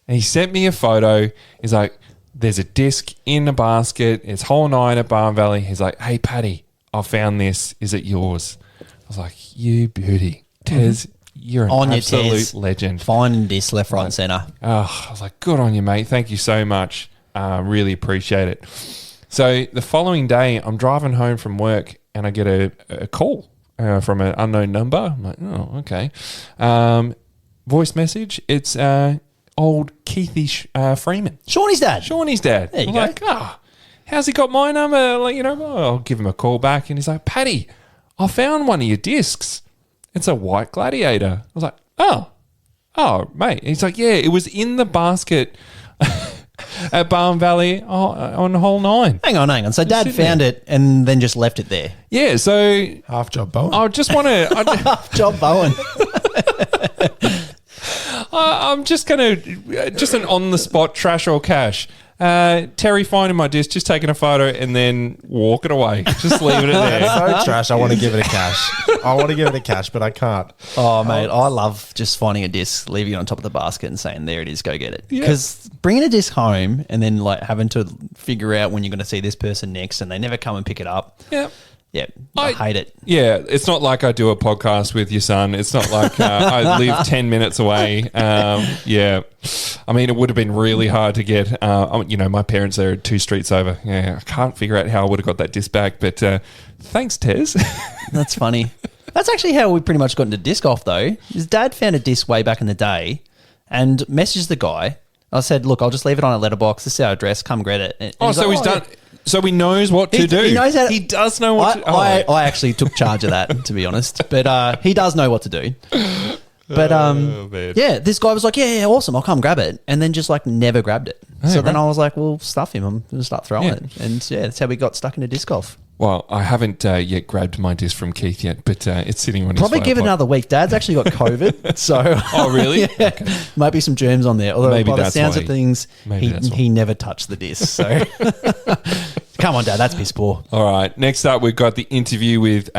And he sent me a photo. He's like, there's a disc in a basket. It's hole 9 at Barn Valley. He's like, hey, Paddy, I found this. Is it yours? was like, you beauty. Tez, you're an On your absolute Tez. legend. Finding this left, right, and centre. Oh, I was like, good on you, mate. Thank you so much. Really appreciate it. So the following day, I'm driving home from work and I get a call from an unknown number. I'm like, oh, okay. Voice message. It's old Keithy Freeman. Shawnee's dad. Shawnee's dad. There you I'm go. like, how's he got my number? Like, I'll give him a call back. And he's like, Paddy, I found one of your discs. It's a white Gladiator. I was like, oh, mate. And he's like, yeah, it was in the basket at Barn Valley on hole 9. Hang on. So Dad found it and then just left it there. Yeah, so Half job, Bowen. I just want to... Job Bowen. I'm just going to... Just an on-the-spot trash or cash. Terry finding my disc, just taking a photo and then walking away. Just leaving it there. So trash. I want to give it a cash. But I can't. Oh, mate, I love just finding a disc, leaving it on top of the basket and saying, there it is, go get it. Because bringing a disc home and then like having to figure out when you're going to see this person next and they never come and pick it up. Yeah. Yeah, I hate it. Yeah, it's not like I do a podcast with your son. It's not like I live 10 minutes away. Yeah. I mean, it would have been really hard to get. My parents are 2 streets over. Yeah, I can't figure out how I would have got that disc back. But thanks, Tez. That's funny. That's actually how we pretty much got into disc golf, though. His dad found a disc way back in the day and messaged the guy. I said, look, I'll just leave it on a letterbox. This is our address. Come get it. And He's done... Yeah. So he knows what to do. He knows how to, He does know what to do. I actually took charge of that, to be honest. But he does know what to do. But yeah, this guy was like, yeah, awesome, I'll come grab it. And then just like never grabbed it. So then I was like, well, stuff him. I'm going to start throwing it. And yeah, that's how we got stuck into disc golf. Well, I haven't yet grabbed my disc from Keith yet, but it's sitting on his Probably give it another week. Dad's actually got COVID, so oh really? Yeah, okay. Might be some germs on there. Although Maybe by the that's sounds why. of things, Maybe he never touched the disc. So come on, Dad, that's piss poor. All right, next up we've got the interview with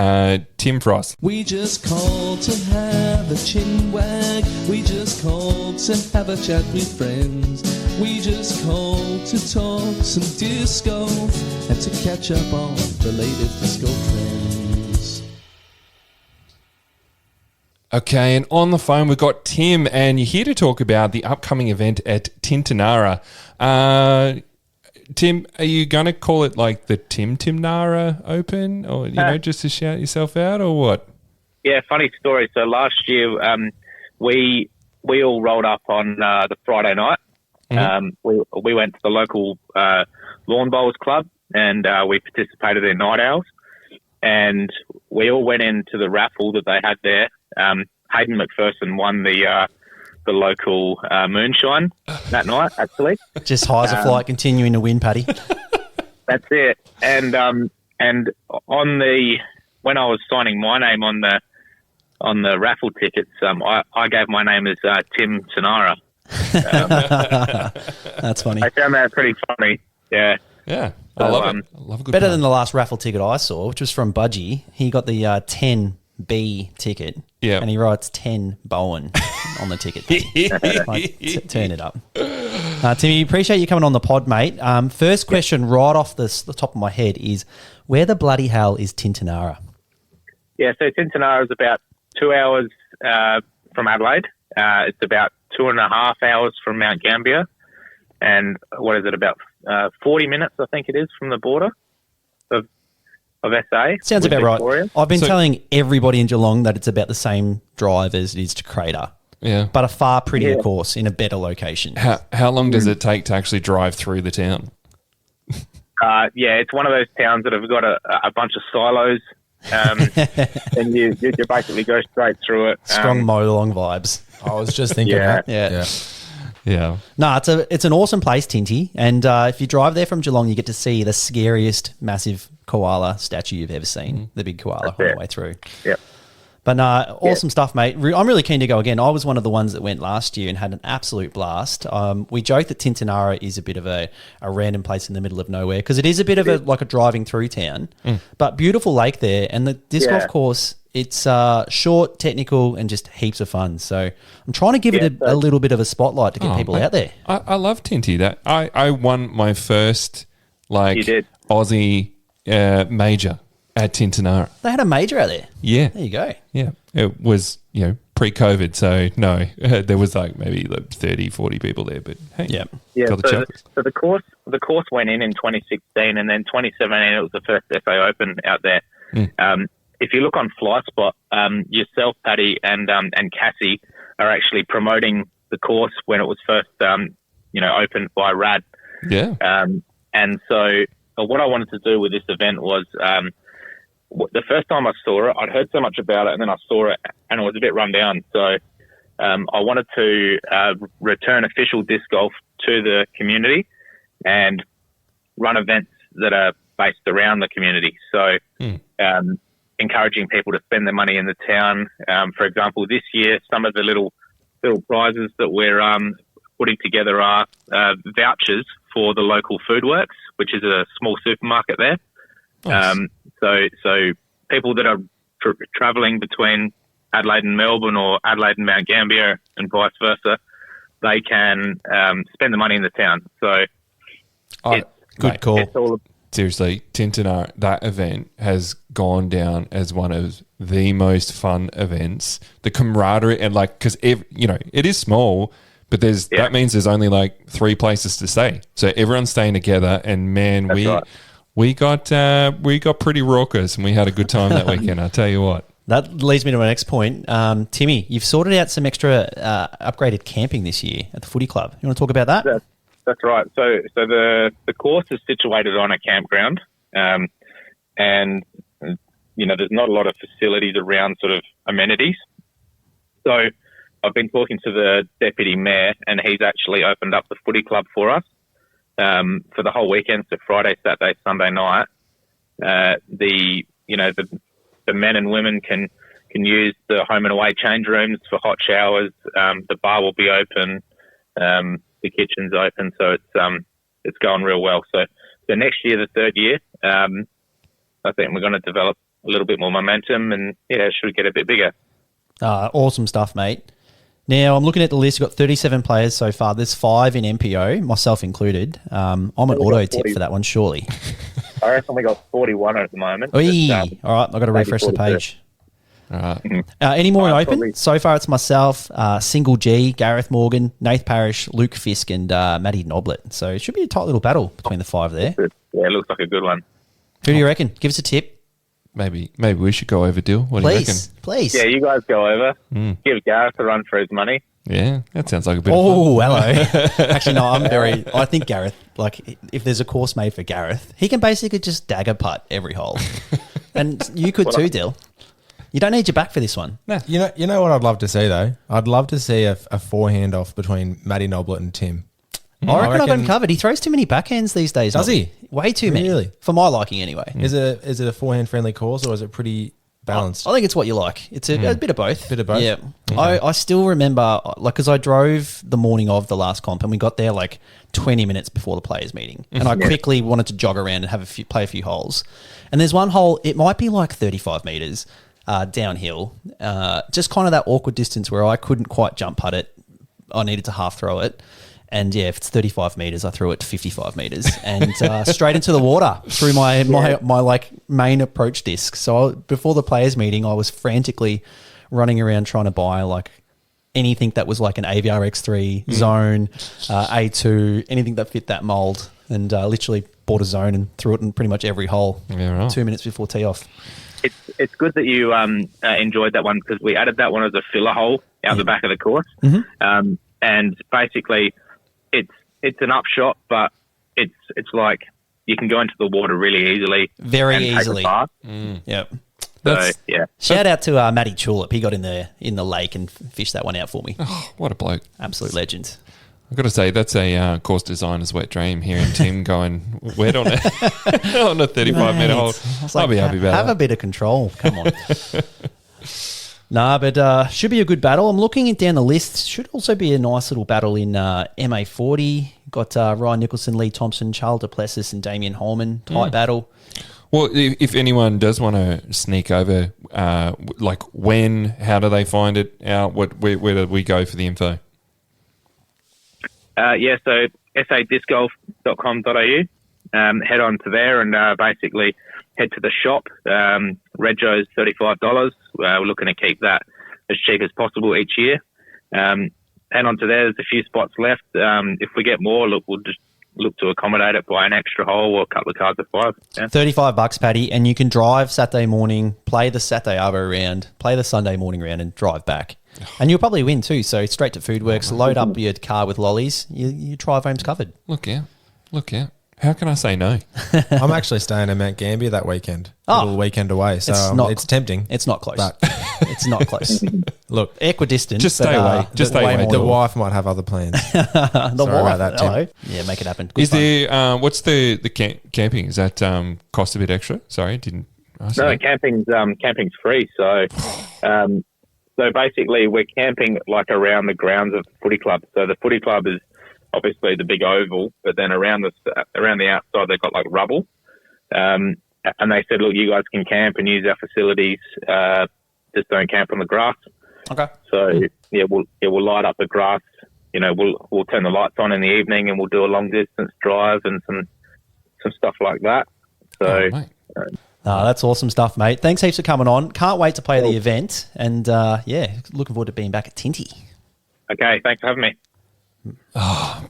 Tim Frost. We just called to have a chin wag. We just called to have a chat with friends. We just called to talk some disco and to catch up on the latest disco trends. Okay, and on the phone we've got Tim, and you're here to talk about the upcoming event at Tintinara. Tim, are you going to call it like the Tintinara Open, or just to shout yourself out, or what? Yeah, funny story. So last year, we all rolled up on the Friday night. Mm-hmm. We went to the local lawn bowls club, and we participated in night owls. And we all went into the raffle that they had there. Hayden McPherson won the local moonshine that night, actually. Just high as a flight, continuing to win, Paddy. That's it. And on when I was signing my name on the raffle tickets, I gave my name as Tim Tinara. That's funny. I found that pretty funny. Yeah. Yeah. I love it. I love a good better pun. than the last raffle ticket I saw, which was from Budgie. He got the 10B ticket. Yeah. And he writes 10 Bohan on the ticket. Turn it up. Timmy, appreciate you coming on the pod, mate. First question right off the top of my head is, where the bloody hell is Tintinara? Yeah, so Tintinara is about 2 hours from Adelaide. It's about 2.5 hours from Mount Gambier. And what is it, about 40 minutes, I think it is, from the border of SA. Sounds about Victoria. right. I've been telling everybody in Geelong that it's about the same drive as it is to Crater. Yeah. But a far prettier course in a better location. How long does it take to actually drive through the town? Yeah, it's one of those towns that have got a bunch of silos. And you basically go straight through it. Strong mow along vibes. I was just thinking Yeah. that. Yeah. No, it's an awesome place, Tinty. And if you drive there from Geelong, you get to see the scariest massive koala statue you've ever seen. The big koala all the way through. Yeah. But awesome stuff, mate. I'm really keen to go again. I was one of the ones that went last year and had an absolute blast. We joke that Tintinara is a bit of a random place in the middle of nowhere because it is a bit of a driving through town, but beautiful lake there. And the disc golf course, it's short, technical, and just heaps of fun. So I'm trying to give it a little bit of a spotlight to get people out there. I love Tinty. That I won my first You did. Aussie major At Tintinara. They had a major out there. Yeah. There you go. Yeah. It was, pre-COVID, so no, there was maybe 30, 40 people there, but hey, Yeah. got the chocolates. So the course went in 2016, and then 2017 it was the first FA Open out there. If you look on FlySpot, yourself, Paddy, and Cassie are actually promoting the course when it was first, opened by Rad. Yeah. And so what I wanted to do with this event was, the first time I saw it, I'd heard so much about it, and then I saw it, and it was a bit run down. So I wanted to return official disc golf to the community and run events that are based around the community. So encouraging people to spend their money in the town. For example, this year, some of the little prizes that we're putting together are vouchers for the local Foodworks, which is a small supermarket there. Nice. So people that are travelling between Adelaide and Melbourne or Adelaide and Mount Gambier and vice versa, they can spend the money in the town. So Good call. it's all Seriously, Tintinara, that event has gone down as one of the most fun events. The camaraderie and because it is small, but that means there's only 3 places to stay. So everyone's staying together, and man, we got pretty raucous, and we had a good time that weekend. I tell you what. That leads me to my next point. Timmy, you've sorted out some extra upgraded camping this year at the footy club. You want to talk about that? That's right. So the course is situated on a campground, and there's not a lot of facilities around sort of amenities. So I've been talking to the deputy mayor, and he's actually opened up the footy club for us for the whole weekend. So Friday, Saturday, Sunday night, the men and women can use the home and away change rooms for hot showers. The bar will be open. The kitchen's open, so it's going real well. So next year, the third year, I think we're going to develop a little bit more momentum, and it should get a bit bigger. Awesome stuff, mate. Now, I'm looking at the list. We've got 37 players so far. There's 5 in MPO, myself included. I'm an auto tip for that one, surely. I reckon we got 41 at the moment. All right, I've got to refresh the page. All right. Any more in open? Probably. So far, it's myself, Single G, Gareth Morgan, Nath Parrish, Luke Fisk, and Matty Noblet. So it should be a tight little battle between the 5 there. Yeah, it looks like a good one. Who do you reckon? Give us a tip. Maybe we should go over, Dill. What do you reckon? Please. Yeah, you guys go over. Give Gareth a run for his money. Yeah, that sounds like a bit of Oh, hello. Actually, no, I think Gareth, if there's a course made for Gareth, he can basically just dagger putt every hole. And you could too, Dill. You don't need your back for this one. No. You know what I'd love to see, though? I'd love to see a forehand off between Matty Noblet and Tim. I reckon I've got him covered. He throws too many backhands these days. Does he? Way too many. Really? For my liking, anyway. Is it a forehand friendly course, or is it pretty balanced? I think it's what you like. It's a bit of both. Bit of both? Yeah. Okay. I still remember, because I drove the morning of the last comp, and we got there 20 minutes before the players' meeting. And I quickly wanted to jog around and play a few holes. And there's one hole, it might be 35 metres downhill, just kind of that awkward distance where I couldn't quite jump putt it. I needed to half throw it. And if it's 35 metres, I threw it to 55 metres and straight into the water through my main approach disc. So before the players' meeting, I was frantically running around trying to buy anything that was an AVR X3 zone, A2, anything that fit that mould, and literally bought a zone and threw it in pretty much every hole. Yeah, right. 2 minutes before tee off. It's good that you enjoyed that one, because we added that one as a filler hole out the back of the course. And basically, it's an upshot, but it's you can go into the water really easily. Very and easily. Take a bath. Yep. So, yeah. Shout out to Matty Tulip. He got in the lake and fished that one out for me. Oh, what a bloke. Absolute legend. I've got to say, that's a course designer's wet dream, hearing Tim going wet on a 35-metre hole. I'll be happy about that. Have a bit of control. Come on. Nah, but should be a good battle. I'm looking down the list. Should also be a nice little battle in MA40. Got Ryan Nicholson, Lee Thompson, Charles Duplessis, and Damien Holman. Tight battle. Well, if anyone does want to sneak over, when, how do they find it out? Where do we go for the info? So sadiscgolf.com.au. Head on to there, and basically head to the shop. Reggio's $35. We're looking to keep that as cheap as possible each year. Head on to there. There's a few spots left. If we get more, we'll just look to accommodate it by an extra hole or a couple of cars of 5. Yeah. $35, Paddy, and you can drive Saturday morning, play the Saturday Arvo round, play the Sunday morning round, and drive back. And you'll probably win too. So straight to Foodworks, load up your car with lollies. Your drive home's covered. Look out. How can I say no? I'm actually staying in Mount Gambier that weekend. A little weekend away, so it's tempting. It's not close. It's not close. Look, equidistant. Just stay away. Just stay away. The wife might have other plans. Sorry about that, Tim. Yeah, make it happen. Good Is fun. there what's the camping? Is that cost a bit extra? Sorry, didn't ask No, that. camping's free. So, so basically, we're camping like around the grounds of the footy club. So the footy club is obviously the big oval, but then around the outside they've got like rubble. And they said, look, you guys can camp and use our facilities. Just don't camp on the grass. Okay. So we'll light up the grass. You know, we'll turn the lights on in the evening and we'll do a long distance drive and some stuff like that. So. That's awesome stuff, mate. Thanks heaps for coming on. Can't wait to play the event. And, looking forward to being back at Tinty. Okay, thanks for having me. Oh,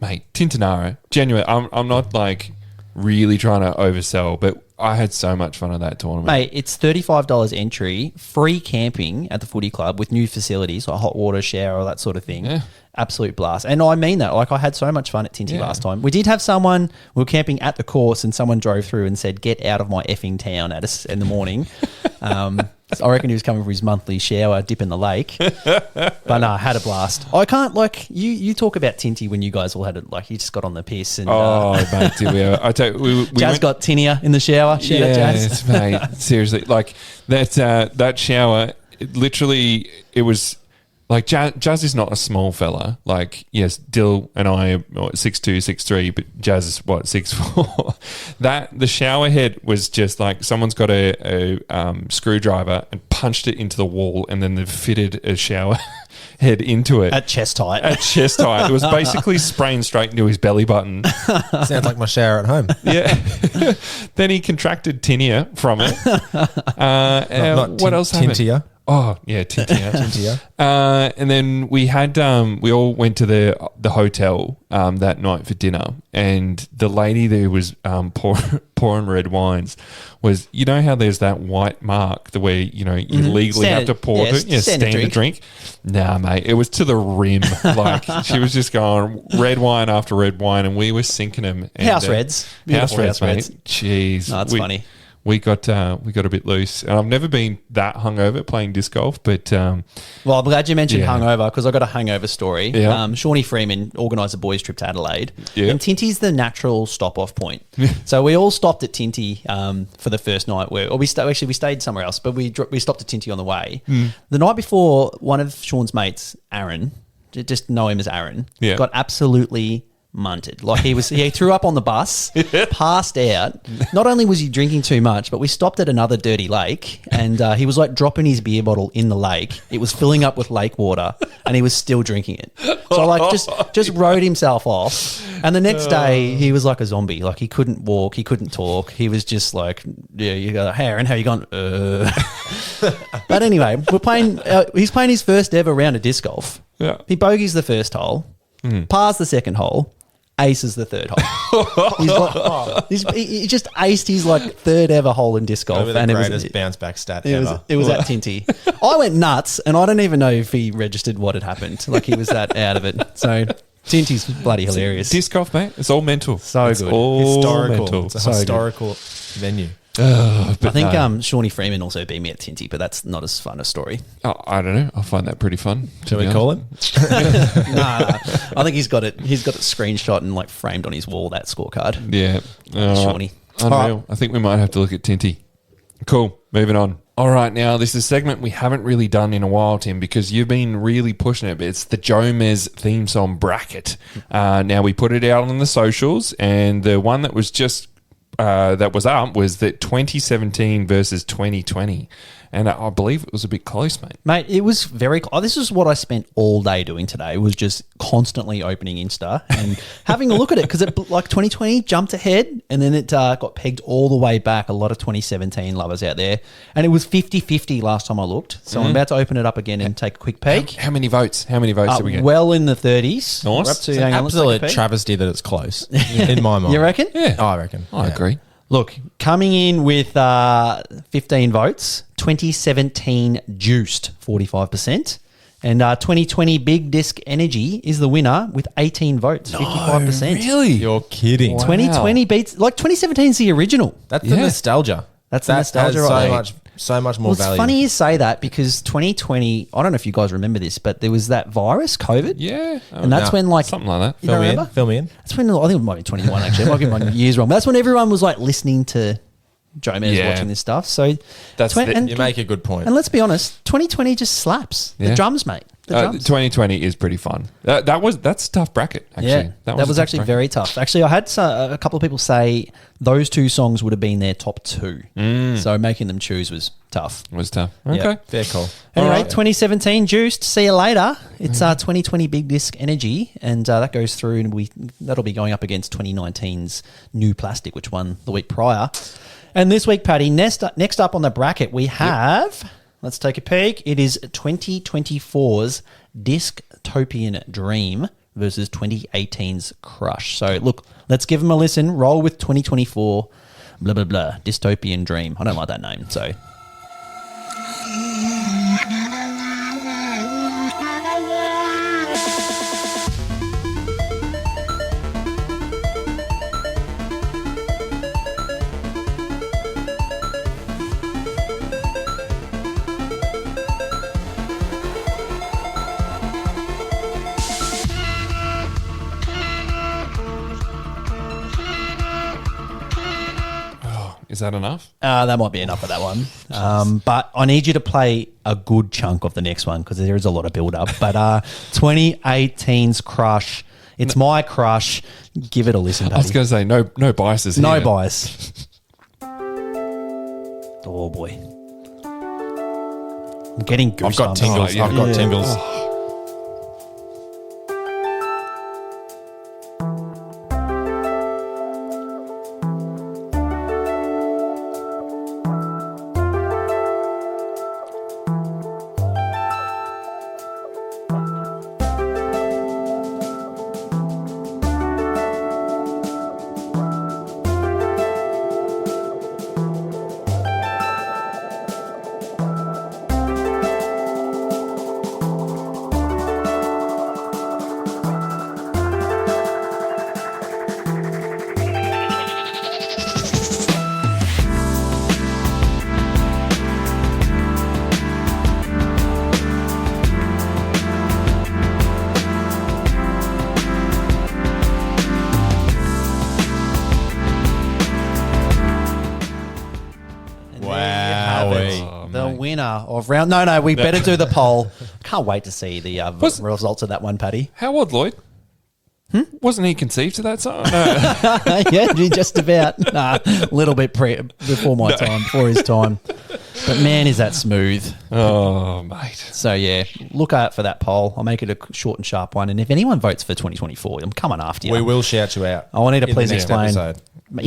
mate, Tintinara. Genuine. I'm not like really trying to oversell, but I had so much fun at that tournament. Mate, it's $35 entry, free camping at the footy club with new facilities, like hot water, shower, all that sort of thing. Yeah. Absolute blast. And I mean that. Like, I had so much fun at Tinty last time. We did have someone, we were camping at the course and someone drove through and said, get out of my effing town at us in the morning. I reckon he was coming for his monthly shower, dip in the lake. But no, I had a blast. I can't, like, you talk about Tinty when you guys all had it, like, you just got on the piss. And, mate, did we ever? I tell you, we Jazz got tinea in the shower. Shout out, Jazz. Mate, seriously. Like, that shower, it was... Like, Jazz is not a small fella. Like, yes, Dill and I are 6'2", 6'3", but Jazz is, 6'4". The shower head was just like someone's got a screwdriver and punched it into the wall and then they've fitted a shower head into it. At chest height. It was basically spraying straight into his belly button. Sounds like my shower at home. Yeah. Then he contracted tinea from it. What else happened? Tintia. Oh, yeah, Tintinara. And then we had we all went to the hotel that night for dinner, and the lady there was pouring red wines. Was, you know how there's that white mark the way you legally have to pour standard drink. Nah, mate, it was to the rim. Like, she was just going red wine after red wine, and we were sinking them. And, House reds, house reds, mate. Jeez, no, that's funny. We got a bit loose, and I've never been that hungover playing disc golf. But well, I'm glad you mentioned hungover because I got a hangover story. Yeah. Shawnee Freeman organised a boys' trip to Adelaide, yeah. And Tinty's the natural stop-off point. So we all stopped at Tinty for the first night. We stayed somewhere else, but we stopped at Tinty on the way. The night before, one of Sean's mates, Aaron, just know him as Aaron, got absolutely munted. Like, he threw up on the bus, passed out. Not only was he drinking too much, but we stopped at another dirty lake and he was like dropping his beer bottle in the lake. It was filling up with lake water and he was still drinking it. So like just rode himself off. And the next day he was like a zombie. Like, he couldn't walk, he couldn't talk. He was just like, you go, hey Aaron, how you going? But anyway, he's playing his first ever round of disc golf. Yeah. He bogeys the first hole, pars the second hole, aces the third hole. He just aced his like third ever hole in disc golf. Over the greatest bounce back stat ever. It was at Tinty. I went nuts, and I don't even know if he registered what had happened. Like, he was that out of it. So Tinty's bloody hilarious. Disc golf, mate. It's all mental. So good. All Historical. mental. It's a historical venue. I think Shawnee Freeman also beat me at Tinty, but that's not as fun a story. Oh, I don't know. I find that pretty fun. Shall we call him? Nah. I think he's got it screenshot and like framed on his wall, that scorecard. Yeah. Shawnee. Unreal. I think we might have to look at Tinty. Cool. Moving on. All right, now this is a segment we haven't really done in a while, Tim, because you've been really pushing it. But it's the Joe Mez theme song bracket. Now, we put it out on the socials, and the one that was just that was up was that 2017 versus 2020. And I believe it was a bit close, mate. Mate, it was very. This is what I spent all day doing today. Was just constantly opening Insta and having a look at it because it like 2020 jumped ahead and then it got pegged all the way back. A lot of 2017 lovers out there, and it was 50-50 last time I looked. So I'm about to open it up again and take a quick peek. How many votes? How many votes did we get? Well in the 30s. Nice. We're up to, It's an hang on, let's take a absolute peek. travesty that it's close in my mind. You reckon? Yeah, I reckon. I agree. Look, coming in with 15 votes, 2017 Juiced, 45%. And 2020 Big Disc Energy is the winner with 18 votes, 55%. Really? You're kidding. 2020 beats, like 2017 is the original. That's the nostalgia. That's the nostalgia, has right? so much more Well, it's value. funny you say that because 2020, I don't know if you guys remember this, but there was that virus, COVID. Yeah. And that's when like, something like that. you don't remember? Fill me in. That's when, I think it might be 21 actually. I might get my years wrong. But that's when everyone was like listening to Joe Mays Yeah. watching this stuff. So That's You make a good point. and let's be honest, 2020 just slaps. The Yeah. drums, mate. The drums. 2020 is pretty fun. That's a tough bracket, actually. Yeah, that was a tough actually bracket. very tough. Actually, I had a couple of people say those two songs would have been their top two. So making them choose was tough. It was tough. Yeah, Okay. fair call. Anyway, Alright. 2017 Juiced. See you later. It's 2020 Big Disc Energy, and that goes through, and that'll be going up against 2019's New Plastic, which won the week prior. And this week, Paddy, next up on the bracket, we have. Let's take a peek. It is 2024's Disctopian Dream versus 2018's Crush. So, look, let's give them a listen. Roll with 2024, blah, blah, blah, Dystopian Dream. I don't like that name, so... Is that enough? That might be enough of that one. But I need you to play a good chunk of the next one because there is a lot of build up. But 2018's Crush, it's my crush. Give it a listen, I was Paddy. going to say, no biases No here. bias. Oh, boy. I'm getting goosebumps. I've got tingles. Oh, yeah. I've got Yeah. tingles. The winner of round... No, we better do the poll. Can't wait to see the results of that one, Paddy. How old, Lloyd? Wasn't he conceived to that song? No. Yeah, just about. A little bit before my time, before his time. But man, is that smooth. Oh, mate. So yeah, look out for that poll. I'll make it a short and sharp one. And if anyone votes for 2024, I'm coming after you. We will shout you out. I want you to in the please next explain. episode. But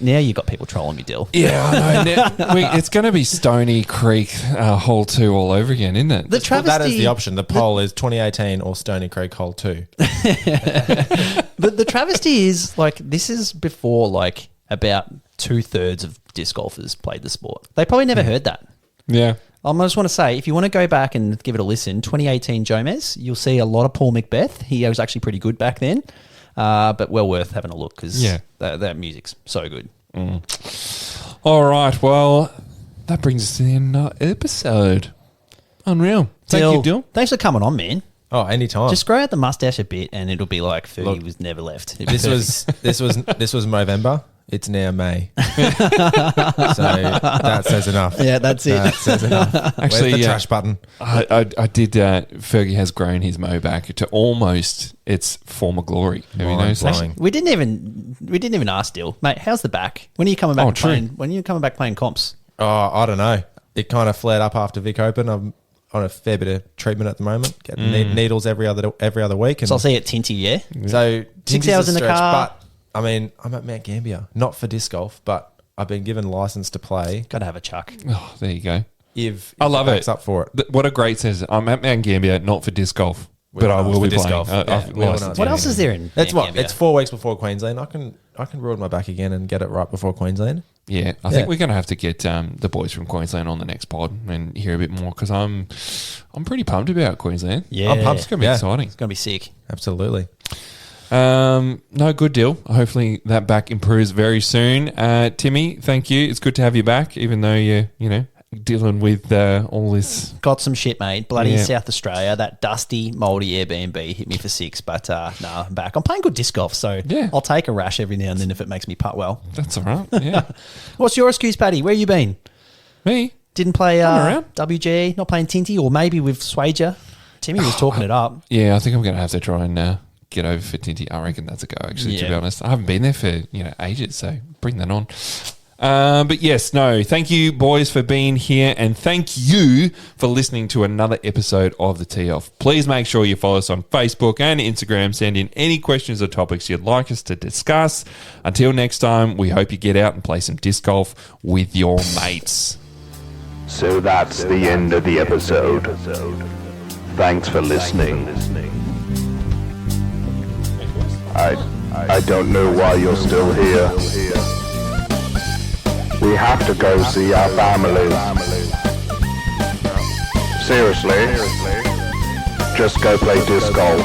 now you got people trolling me, Dill. Yeah, I know. It's going to be Stony Creek Hole 2 all over again, isn't it? The Well, that is travesty. the option. The poll is 2018 or Stony Creek Hole 2. But the travesty is like this is before like about 2/3 of disc golfers played the sport. They probably never heard that. Yeah. I just want to say, if you want to go back and give it a listen, 2018 Jomez, you'll see a lot of Paul Macbeth. He was actually pretty good back then, but well worth having a look because that music's so good. All right. Well, that brings us to the end of the episode. Unreal. Thank you, Dill. Thanks for coming on, man. Oh, anytime. Just grow out the mustache a bit, and it'll be like 30 was never left. This was Movember. It's now May. So that says enough. Yeah, that's it. That says enough. Actually, Where's the trash button? I did. Fergie has grown his mo back to almost its former glory. Have you noticed that? Mind-blowing. We didn't even ask Dill, mate. How's the back? When are you coming back? Oh, true. When are you coming back playing comps? Oh, I don't know. it kind of flared up after Vic Open. I'm on a fair bit of treatment at the moment, getting needles every other week. And So I'll see you at Tinty, yeah? so 6 Tinty's hours a in the stretch, car. But I mean, I'm at Mount Gambier, not for disc golf, but I've been given license to play. Got to have a chuck. Oh, there you go. If I love backs it. up for it. What a great sentence. I'm at Mount Gambier, not for disc golf, but I will for be disc playing. golf. I've Yeah, we all licensed. know. What else is there in It's Mount what? Gambier? It's 4 weeks before Queensland. I can ruin my back again and get it right before Queensland. Yeah, I think we're going to have to get the boys from Queensland on the next pod and hear a bit more because I'm pretty pumped about Queensland. Yeah. I'm pumped. It's going to be exciting. It's going to be sick. Absolutely. No, good deal. Hopefully that back improves very soon. Timmy, thank you. It's good to have you back, even though you're dealing with all this. Got some shit, mate. Bloody Yeah. South Australia. That dusty, mouldy Airbnb hit me for 6, but no, I'm back. I'm playing good disc golf, so Yeah. I'll take a rash every now and then if it makes me putt well. That's all right. Yeah, What's your excuse, Paddy? Where you been? me. Didn't play I'm around. WG, not playing Tinty, or maybe we've swayed you. Timmy was talking it up. Yeah, I think I'm going to have to try and get over for Tinty. I reckon that's a go. Actually, to Yeah. be honest, I haven't been there for ages, so bring that on. But yes, no, thank you, boys, for being here, and thank you for listening to another episode of the Tee Off. Please make sure you follow us on Facebook and Instagram. Send in any questions or topics you'd like us to discuss. Until next time, we hope you get out and play some disc golf with your mates. So that's the end of the episode. Thanks for listening. I don't know why you're still here. We have to go see our families. Seriously, just go play disc golf.